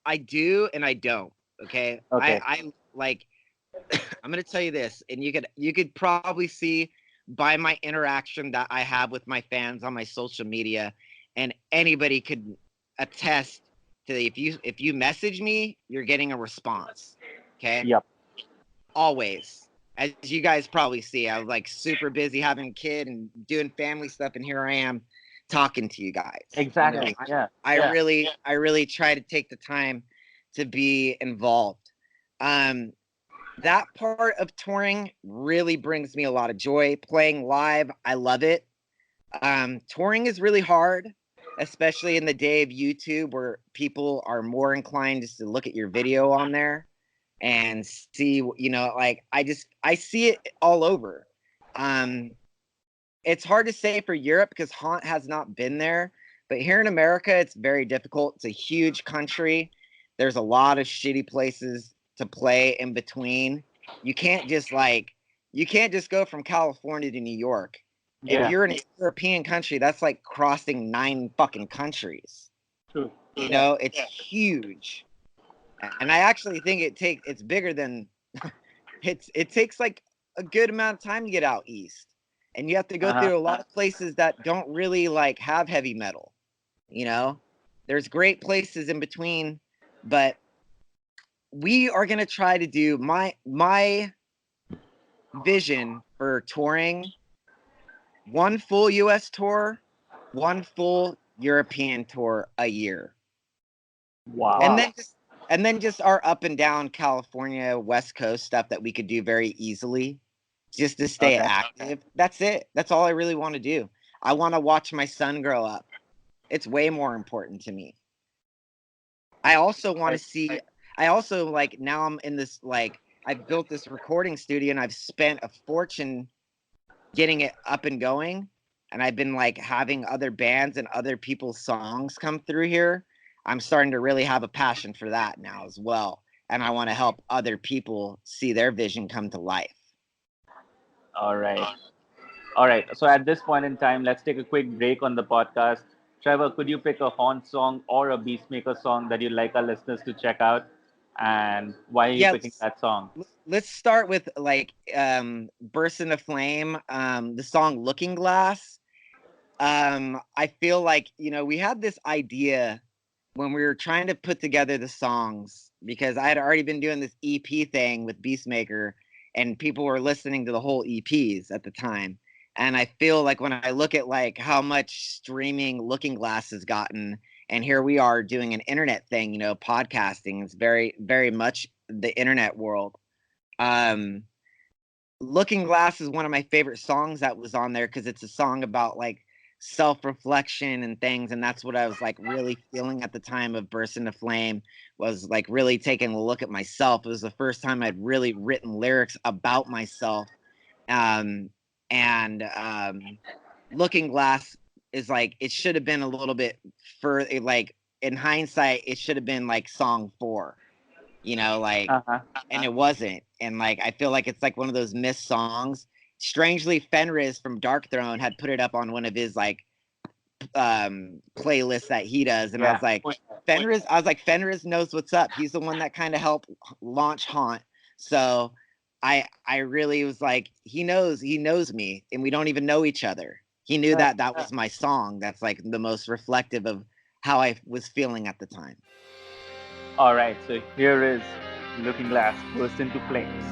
I do and I don't. Okay. Okay. I like I'm gonna tell you this, and you could probably see by my interaction that I have with my fans on my social media, and anybody could attest to if you message me, you're getting a response. Okay. Yep. Always. As you guys probably see, I was like super busy having a kid and doing family stuff, and here I am talking to you guys. Exactly. You know, I really try to take the time to be involved. That part of touring really brings me a lot of joy. Playing live, I love it. Touring is really hard, especially in the day of YouTube where people are more inclined just to look at your video on there and see, you know, like I see it all over. It's hard to say for Europe because Haunt has not been there, but here in America, it's very difficult. It's a huge country. There's a lot of shitty places to play in between. You can't just go from California to New York. Yeah. If you're in a European country, that's like crossing 9 fucking countries. True. You know, it's huge. And I actually think it's bigger than it takes like a good amount of time to get out east. And you have to go through a lot of places that don't really like have heavy metal. You know, there's great places in between, but we are going to try to do my vision for touring: one full US tour, one full European tour a year. Wow. And then just our up and down California West Coast stuff that we could do very easily just to stay active. That's it. That's all I really want to do. I want to watch my son grow up. It's way more important to me. I also want to see, like, now I'm in this, like, I've built this recording studio and I've spent a fortune getting it up and going. And I've been like having other bands and other people's songs come through here. I'm starting to really have a passion for that now as well. And I want to help other people see their vision come to life. All right. All right. So at this point in time, let's take a quick break on the podcast. Trevor, could you pick a Haunt song or a Beastmaker song that you'd like our listeners to check out? And why are you picking that song? Let's start with like Burst into Flame, the song Looking Glass. I feel like, you know, we had this idea when we were trying to put together the songs, because I had already been doing this EP thing with Beastmaker and people were listening to the whole EPs at the time. And I feel like when I look at like how much streaming Looking Glass has gotten, and here we are doing an internet thing, you know, podcasting is very, very much the internet world. Looking Glass is one of my favorite songs that was on there because it's a song about like self-reflection and things, and that's what I was like really feeling at the time of Burst into Flame, was like really taking a look at myself. It was the first time I'd really written lyrics about myself. Looking Glass is like, it should have been a little bit further, like in hindsight it should have been like song 4, you know, like and it wasn't. And like I feel like it's like one of those missed songs. Strangely, Fenriz from Dark Throne had put it up on one of his like playlists that he does, and I was like, Fenriz knows what's up. He's the one that kind of helped launch Haunt. So I really was like, he knows me, and we don't even know each other. He knew that was my song. That's like the most reflective of how I was feeling at the time. All right, so here is Looking Glass burst into flames.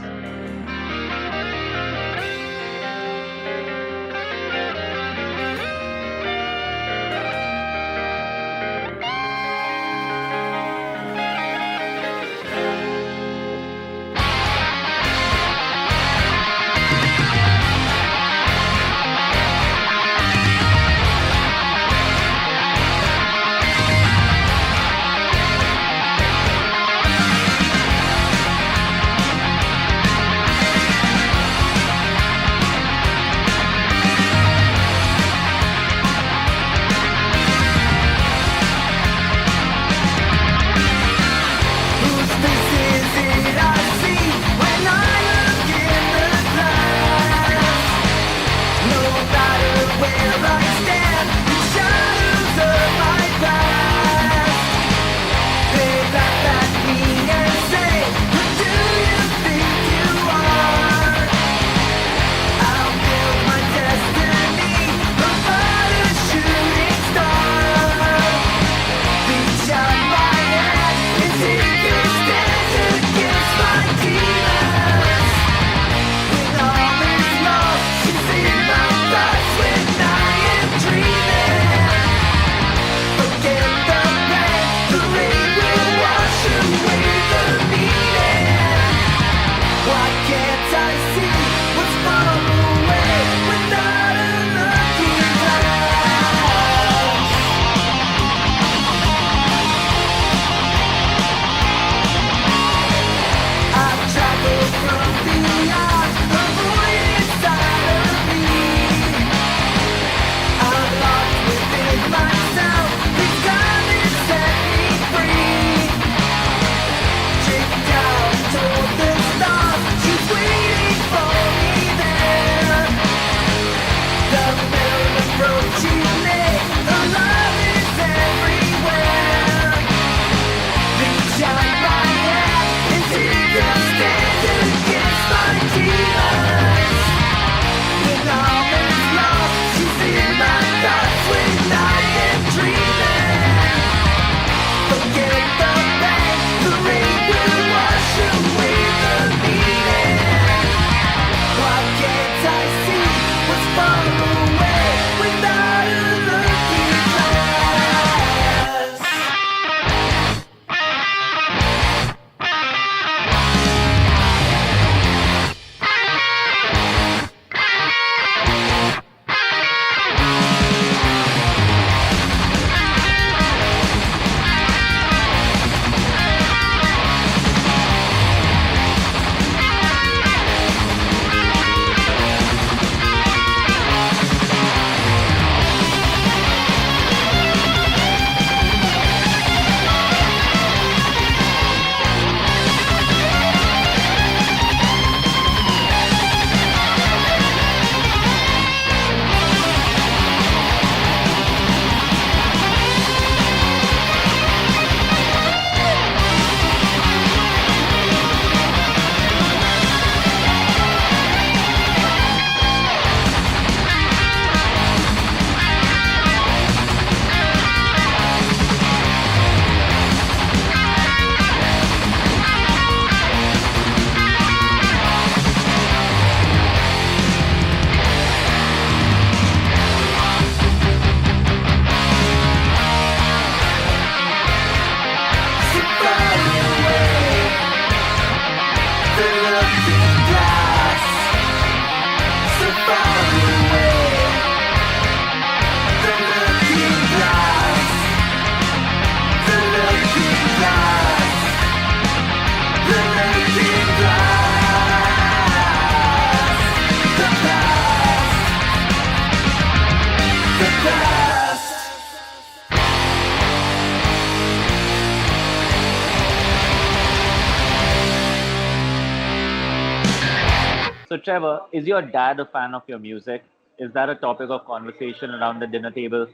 So, Trevor, is your dad a fan of your music? Is that a topic of conversation around the dinner table?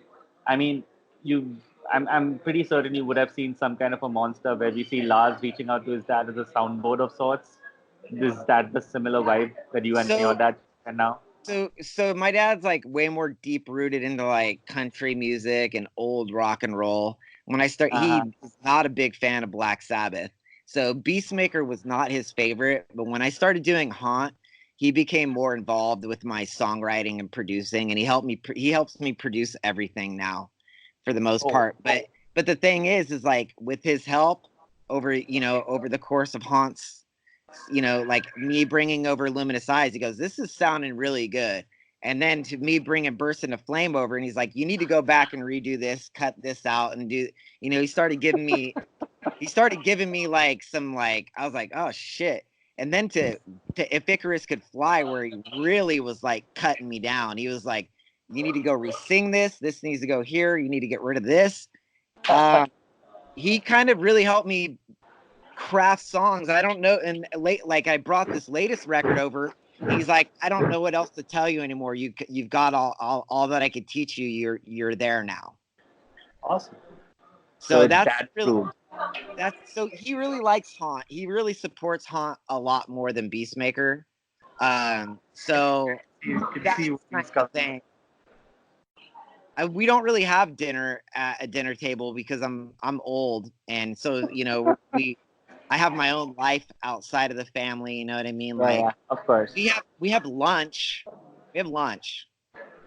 I mean, I'm pretty certain you would have seen some kind of a monster where we see Lars reaching out to his dad as a soundboard of sorts. Is that the similar vibe that you and your dad and now? So my dad's like way more deep rooted into like country music and old rock and roll. When I start, Uh-huh. he was not a big fan of Black Sabbath. So Beastmaker was not his favorite, but when I started doing Haunt, he became more involved with my songwriting and producing, and he helps me produce everything now for the most part. But the thing is like with his help over the course of Haunt's, like me bringing over Luminous Eyes, he goes, "This is sounding really good." And then to me bringing Burst into Flame over, and he's like, "You need to go back and redo this, cut this out, and do." He started giving me, like some like, I was like, "Oh shit!" And then to If Icarus Could Fly, where he really was like cutting me down. He was like, "You need to go re-sing this. This needs to go here. You need to get rid of this." He kind of really helped me craft songs. I don't know. And like I brought this latest record over. He's like, "I don't know what else to tell you anymore. You've got all that I could teach you. You're there now." Awesome. So so he really likes Haunt. He really supports Haunt a lot more than Beastmaker. So that's kind of the thing. We don't really have dinner at a dinner table because I'm old, and so I have my own life outside of the family. You know what I mean? Yeah, of course. We have lunch. We have lunch.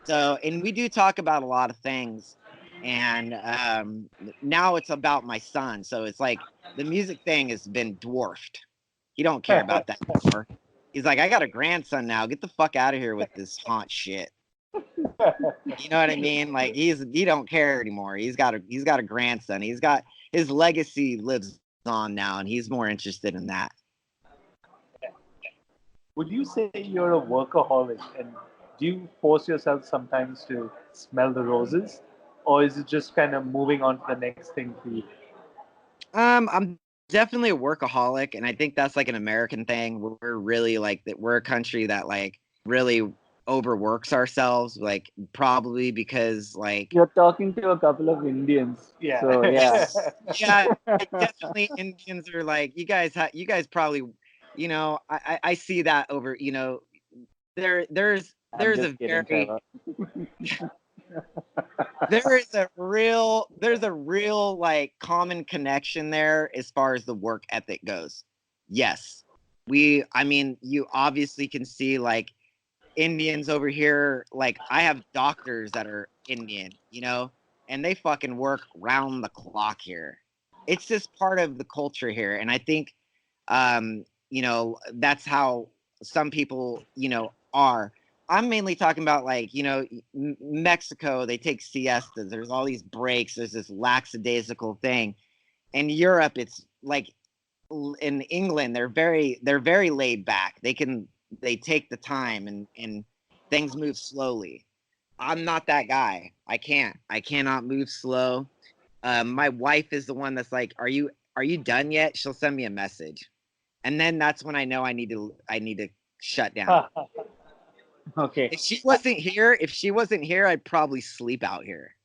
So, and we do talk about a lot of things. And now it's about my son. So it's like the music thing has been dwarfed. He don't care about that anymore. He's like, "I got a grandson now. Get the fuck out of here with this Haunt shit." You know what I mean? Like he don't care anymore. He's got a grandson. His legacy lives on now, and he's more interested in that. Would you say you're a workaholic, and do you force yourself sometimes to smell the roses, or is it just kind of moving on to the next thing for you? I'm definitely a workaholic, and I think that's like an American thing. We're really like that. We're a country that like really overworks ourselves, like probably because like you're talking to a couple of Indians. Yeah. So yeah. Yeah, definitely Indians are like, you guys probably, I see that over, there's a very there's a real like common connection there as far as the work ethic goes. Yes. You obviously can see like Indians over here, like I have doctors that are Indian, and they fucking work round the clock here. It's just part of the culture here. And I think, that's how some people, are. I'm mainly talking about like, Mexico, they take siestas. There's all these breaks. There's this lackadaisical thing. In Europe, it's like in England, they're very laid back. They take the time and things move slowly. I'm not that guy. I cannot move slow. My wife is the one that's like, are you done yet? She'll send me a message. And then that's when I know I need to shut down. Okay. If she wasn't here, I'd probably sleep out here.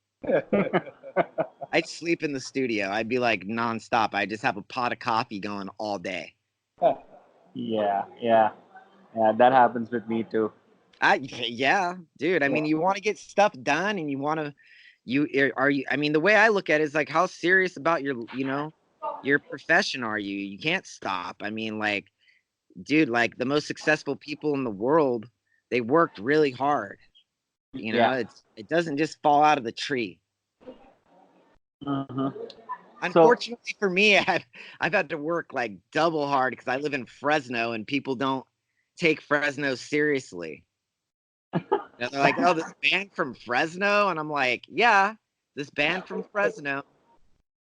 I'd sleep in the studio. I'd be like nonstop. I just have a pot of coffee going all day. Yeah, that happens with me too. Yeah, dude. I mean, you want to get stuff done, and you want to. I mean, the way I look at it is like, how serious about your profession are you? You can't stop. I mean, like, dude, like the most successful people in the world, they worked really hard. It doesn't just fall out of the tree. Mm-hmm. Unfortunately for me, I've had to work like double hard because I live in Fresno and people don't take Fresno seriously. They're like, "Oh, this band from Fresno," and I'm like, "Yeah, this band from Fresno."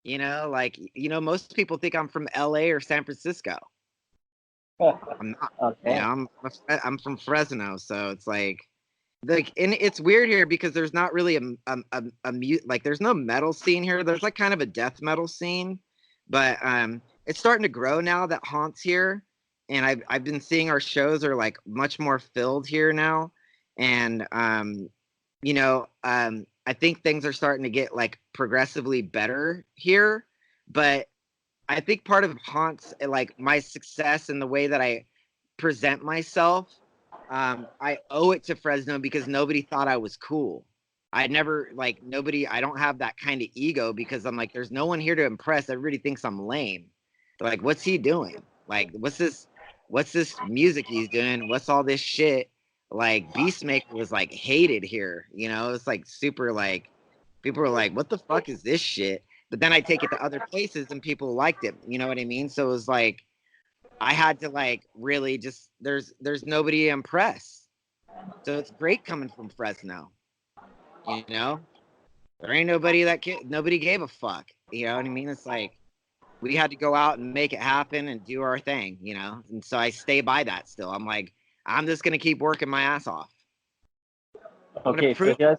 Most people think I'm from LA or San Francisco. I'm not. Okay. I'm from Fresno, so it's like, and it's weird here because there's not really there's no metal scene here. There's like kind of a death metal scene, but it's starting to grow now that Haunt's here, and I've been seeing our shows are like much more filled here now, and I think things are starting to get like progressively better here, but I think part of Haunt's like my success and the way that I present myself, I owe it to Fresno because nobody thought I was cool. I never like nobody. I don't have that kind of ego because I'm like, there's no one here to impress. Everybody thinks I'm lame. They're like, what's he doing? Like, what's this? What's this music he's doing? What's all this shit? Like, Beastmaker was like hated here. You know, it's like super like people were like, what the fuck is this shit? But then I take it to other places and people liked it. You know what I mean? So it was like I had to like really just there's nobody to impress. So it's great coming from Fresno. You know, there ain't nobody nobody gave a fuck. You know what I mean? It's like we had to go out and make it happen and do our thing, you know? And so I stay by that still. I'm like, I'm just going to keep working my ass off. Okay, so here's...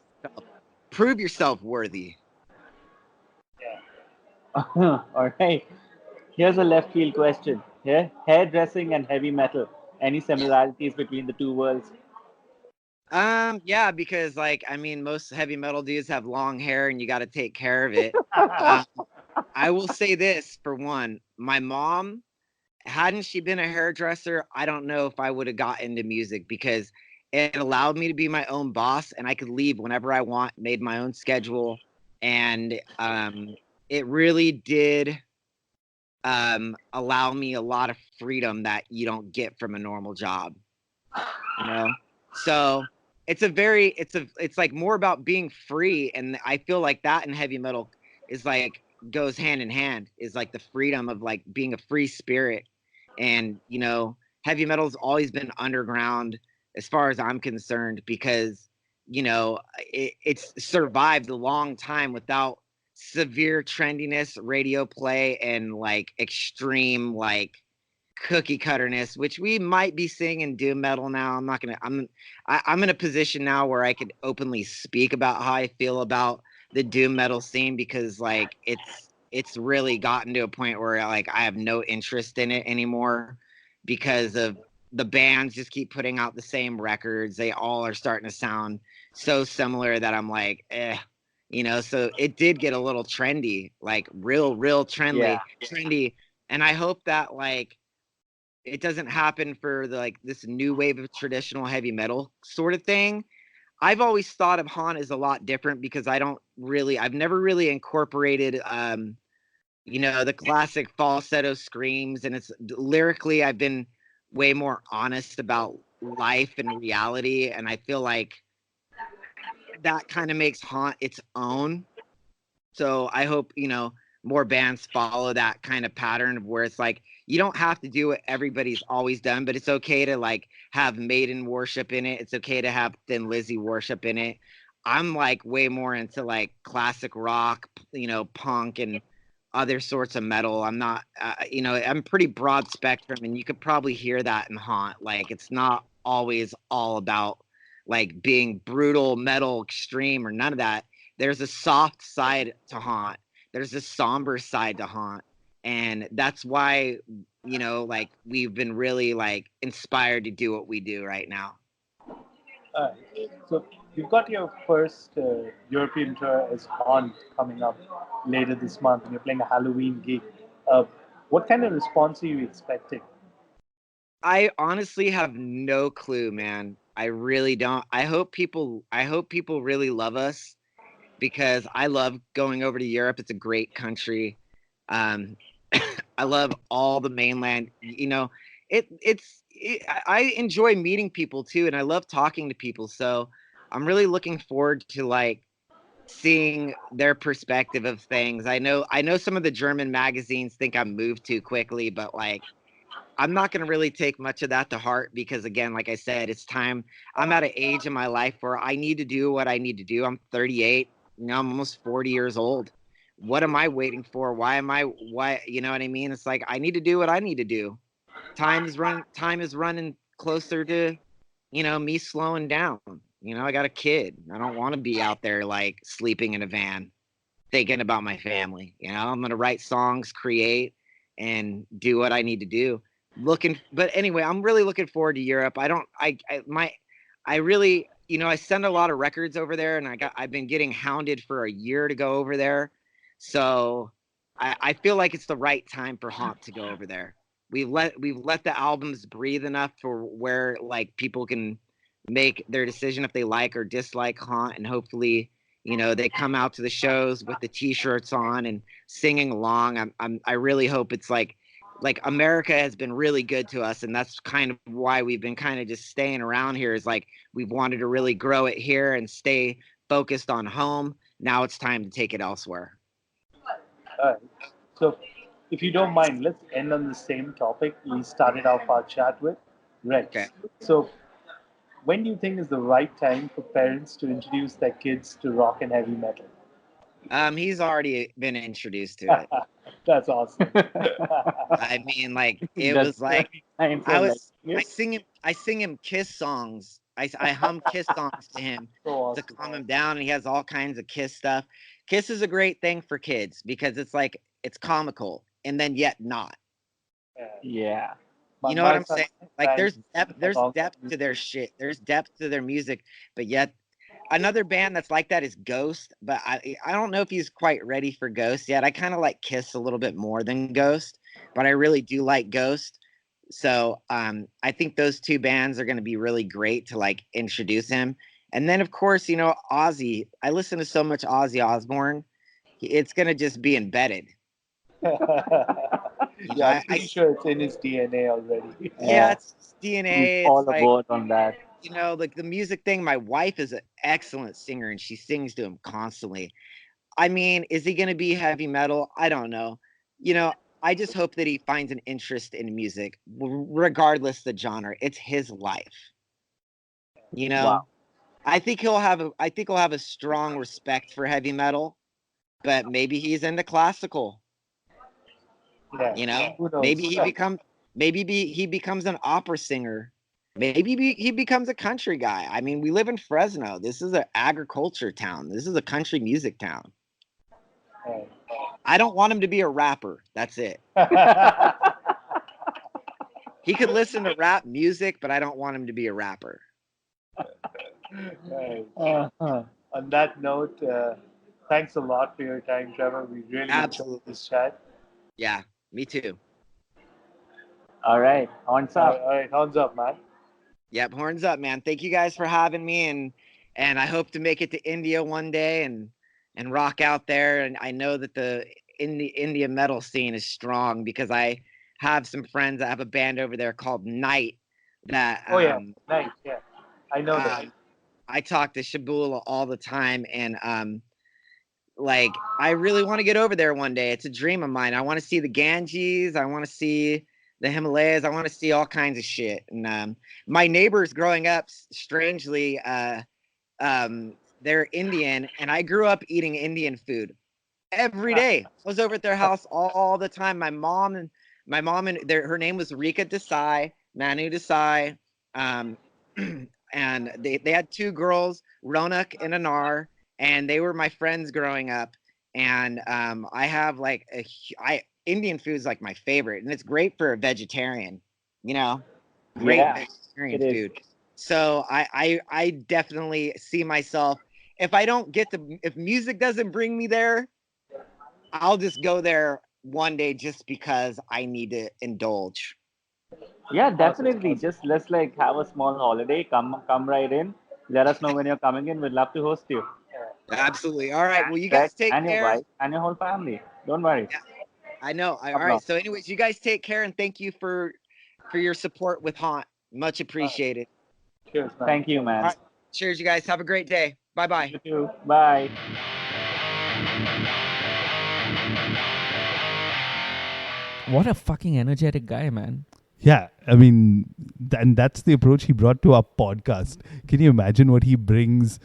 Prove yourself worthy. Yeah. All right. Here's a left field question. Yeah? Hairdressing and heavy metal. Any similarities between the two worlds? Yeah, because like, I mean, most heavy metal dudes have long hair and you got to take care of it. I will say this for one, my mom, hadn't she been a hairdresser, I don't know if I would have got into music because it allowed me to be my own boss and I could leave whenever I want, made my own schedule. And it really did allow me a lot of freedom that you don't get from a normal job, you know? So it's like more about being free. And I feel like that in heavy metal is like goes hand in hand, is like the freedom of like being a free spirit. And, you know, heavy metal's always been underground as far as I'm concerned, because, you know, it's survived a long time without severe trendiness, radio play, and like extreme like cookie cutterness, which we might be seeing in doom metal now. I'm in a position now where I could openly speak about how I feel about the doom metal scene, because like it's really gotten to a point where like I have no interest in it anymore because of the bands just keep putting out the same records. They all are starting to sound so similar that I'm like, you know. So it did get a little trendy, like real trendy. And I hope that like it doesn't happen for like this new wave of traditional heavy metal sort of thing. I've always thought of Haunt as a lot different because I've never really incorporated, you know, the classic falsetto screams, and it's lyrically, I've been way more honest about life and reality. And I feel like that kind of makes Haunt its own. So I hope, you know, more bands follow that kind of pattern of where it's like, you don't have to do what everybody's always done, but it's okay to like have Maiden worship in it. It's okay to have Thin Lizzy worship in it. I'm like way more into like classic rock, you know, punk and other sorts of metal. I'm not, you know, I'm pretty broad spectrum, and you could probably hear that in Haunt. Like, it's not always all about like being brutal metal extreme or none of that. There's a soft side to Haunt. There's a somber side to Haunt. And that's why, you know, like we've been really like inspired to do what we do right now. So you've got your first European tour as Haunt coming up later this month, and you're playing a Halloween gig. What kind of response are you expecting? I honestly have no clue, man. I really don't. I hope people really love us, because I love going over to Europe. It's a great country. I love all the mainland. You know, I enjoy meeting people too, and I love talking to people. So I'm really looking forward to like seeing their perspective of things. I know some of the German magazines think I'm moved too quickly, but like I'm not going to really take much of that to heart, because again, like I said, it's time. I'm at an age in my life where I need to do what I need to do. I'm 38. You know, I'm almost 40 years old. What am I waiting for? Why, you know what I mean? It's like, I need to do what I need to do. Time is running closer to, you know, me slowing down. You know, I got a kid. I don't want to be out there like sleeping in a van thinking about my family. You know, I'm going to write songs, create, and do what I need to do. But anyway, I'm really looking forward to Europe. I really, you know, I send a lot of records over there, and I've been getting hounded for a year to go over there. So I feel like it's the right time for Haunt to go over there. we've let the albums breathe enough for where like people can make their decision if they like or dislike Haunt, and hopefully, you know, they come out to the shows with the t-shirts on and singing along. I really hope it's like America has been really good to us, and that's kind of why we've been kind of just staying around here, is like we've wanted to really grow it here and stay focused on home. Now it's time to take it elsewhere. All right. So, if you don't mind, let's end on the same topic we started off our chat with, Rex. Okay. So, when do you think is the right time for parents to introduce their kids to rock and heavy metal? He's already been introduced to it. That's awesome. I mean, like, it was like I sing him Kiss songs. I hum Kiss songs to him to calm him down, and he has all kinds of Kiss stuff. Kiss is a great thing for kids because it's like it's comical and then yet not. Yeah. You know what I'm saying? Like there's depth to their shit. There's depth to their music, but yet another band that's like that is Ghost, but I don't know if he's quite ready for Ghost yet. I kind of like Kiss a little bit more than Ghost, but I really do like Ghost. So I think those two bands are going to be really great to like introduce him. And then of course, you know, Ozzy. I listen to so much Ozzy Osbourne. It's going to just be embedded. Yeah, I'm pretty sure it's in his DNA already. Yeah, it's DNA. He's all like, aboard on that. You know, like the music thing, my wife is an excellent singer and she sings to him constantly. I mean, is he going to be heavy metal? I don't know. You know, I just hope that he finds an interest in music, regardless the genre. It's his life. You know, Wow. I think he'll have a strong respect for heavy metal, but maybe he's into classical. Yeah. You know, maybe he becomes an opera singer. Maybe he becomes a country guy. I mean, we live in Fresno. This is an agriculture town. This is a country music town. I don't want him to be a rapper. That's it. He could listen to rap music, but I don't want him to be a rapper. Right. On that note, thanks a lot for your time, Trevor. We really enjoyed this chat. Yeah, me too. All right, horns up. All right, horns up, man. Yep, horns up, man. Thank you guys for having me, and I hope to make it to India one day and rock out there. And I know that the India metal scene is strong because I have some friends that have a band over there called Night. That Night. Yeah, I know that. I talk to Shabula all the time, and like I really want to get over there one day. It's a dream of mine. I want to see the Ganges. I want to see the Himalayas. I want to see all kinds of shit. And my neighbors growing up, strangely, they're Indian, and I grew up eating Indian food every day. I was over at their house all the time. My mom and her name was Rika Desai, Manu Desai, and they had two girls, Ronak and Anar, and they were my friends growing up. And I have like Indian food is like my favorite, and it's great for a vegetarian, you know, great vegetarian food. So I definitely see myself, if music doesn't bring me there, I'll just go there one day just because I need to indulge. Yeah, definitely. Just let's like have a small holiday. Come right in. Let us know when you're coming in. We'd love to host you. Absolutely. All right. Well, you guys take and care. Your wife and your whole family. Don't worry. Yeah, I know. All right. So, anyways, you guys take care, and thank you for your support with Haunt. Much appreciated. Cheers, man. Thank you, man. All right. Cheers, you guys. Have a great day. Bye-bye. You too. Bye. What a fucking energetic guy, man. Yeah, I mean, and that's the approach he brought to our podcast. Can you imagine what he brings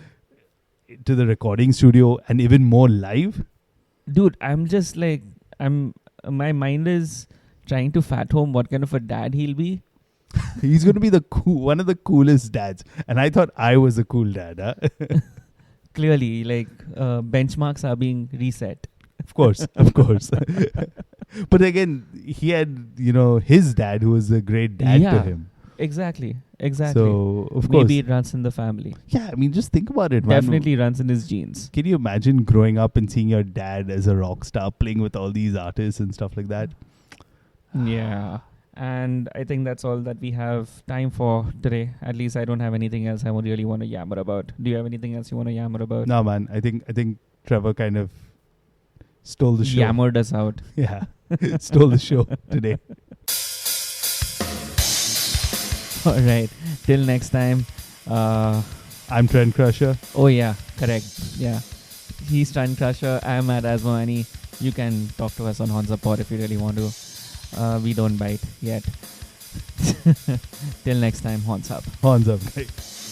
to the recording studio and even more live? Dude, I'm just like, my mind is trying to fat home what kind of a dad he'll be. He's going to be one of the coolest dads. And I thought I was a cool dad. Huh? Clearly, like, benchmarks are being reset. Of course. But again, he had, his dad who was a great dad to him. Exactly. So, of course. Maybe it runs in the family. Yeah, I mean, just think about it, man. Definitely runs in his genes. Can you imagine growing up and seeing your dad as a rock star playing with all these artists and stuff like that? Yeah. And I think that's all that we have time for today. At least I don't have anything else I would really want to yammer about. Do you have anything else you want to yammer about? No, man. I think Trevor kind of stole the show. Yammered us out. Yeah. Stole the show today. All right. Till next time. I'm Trent Crusher. Oh, yeah. Correct. Yeah. He's Trent Crusher. I'm at Asmani. You can talk to us on Honzapod if you really want to. We don't bite yet. Till next time, horns up. Horns up, guys.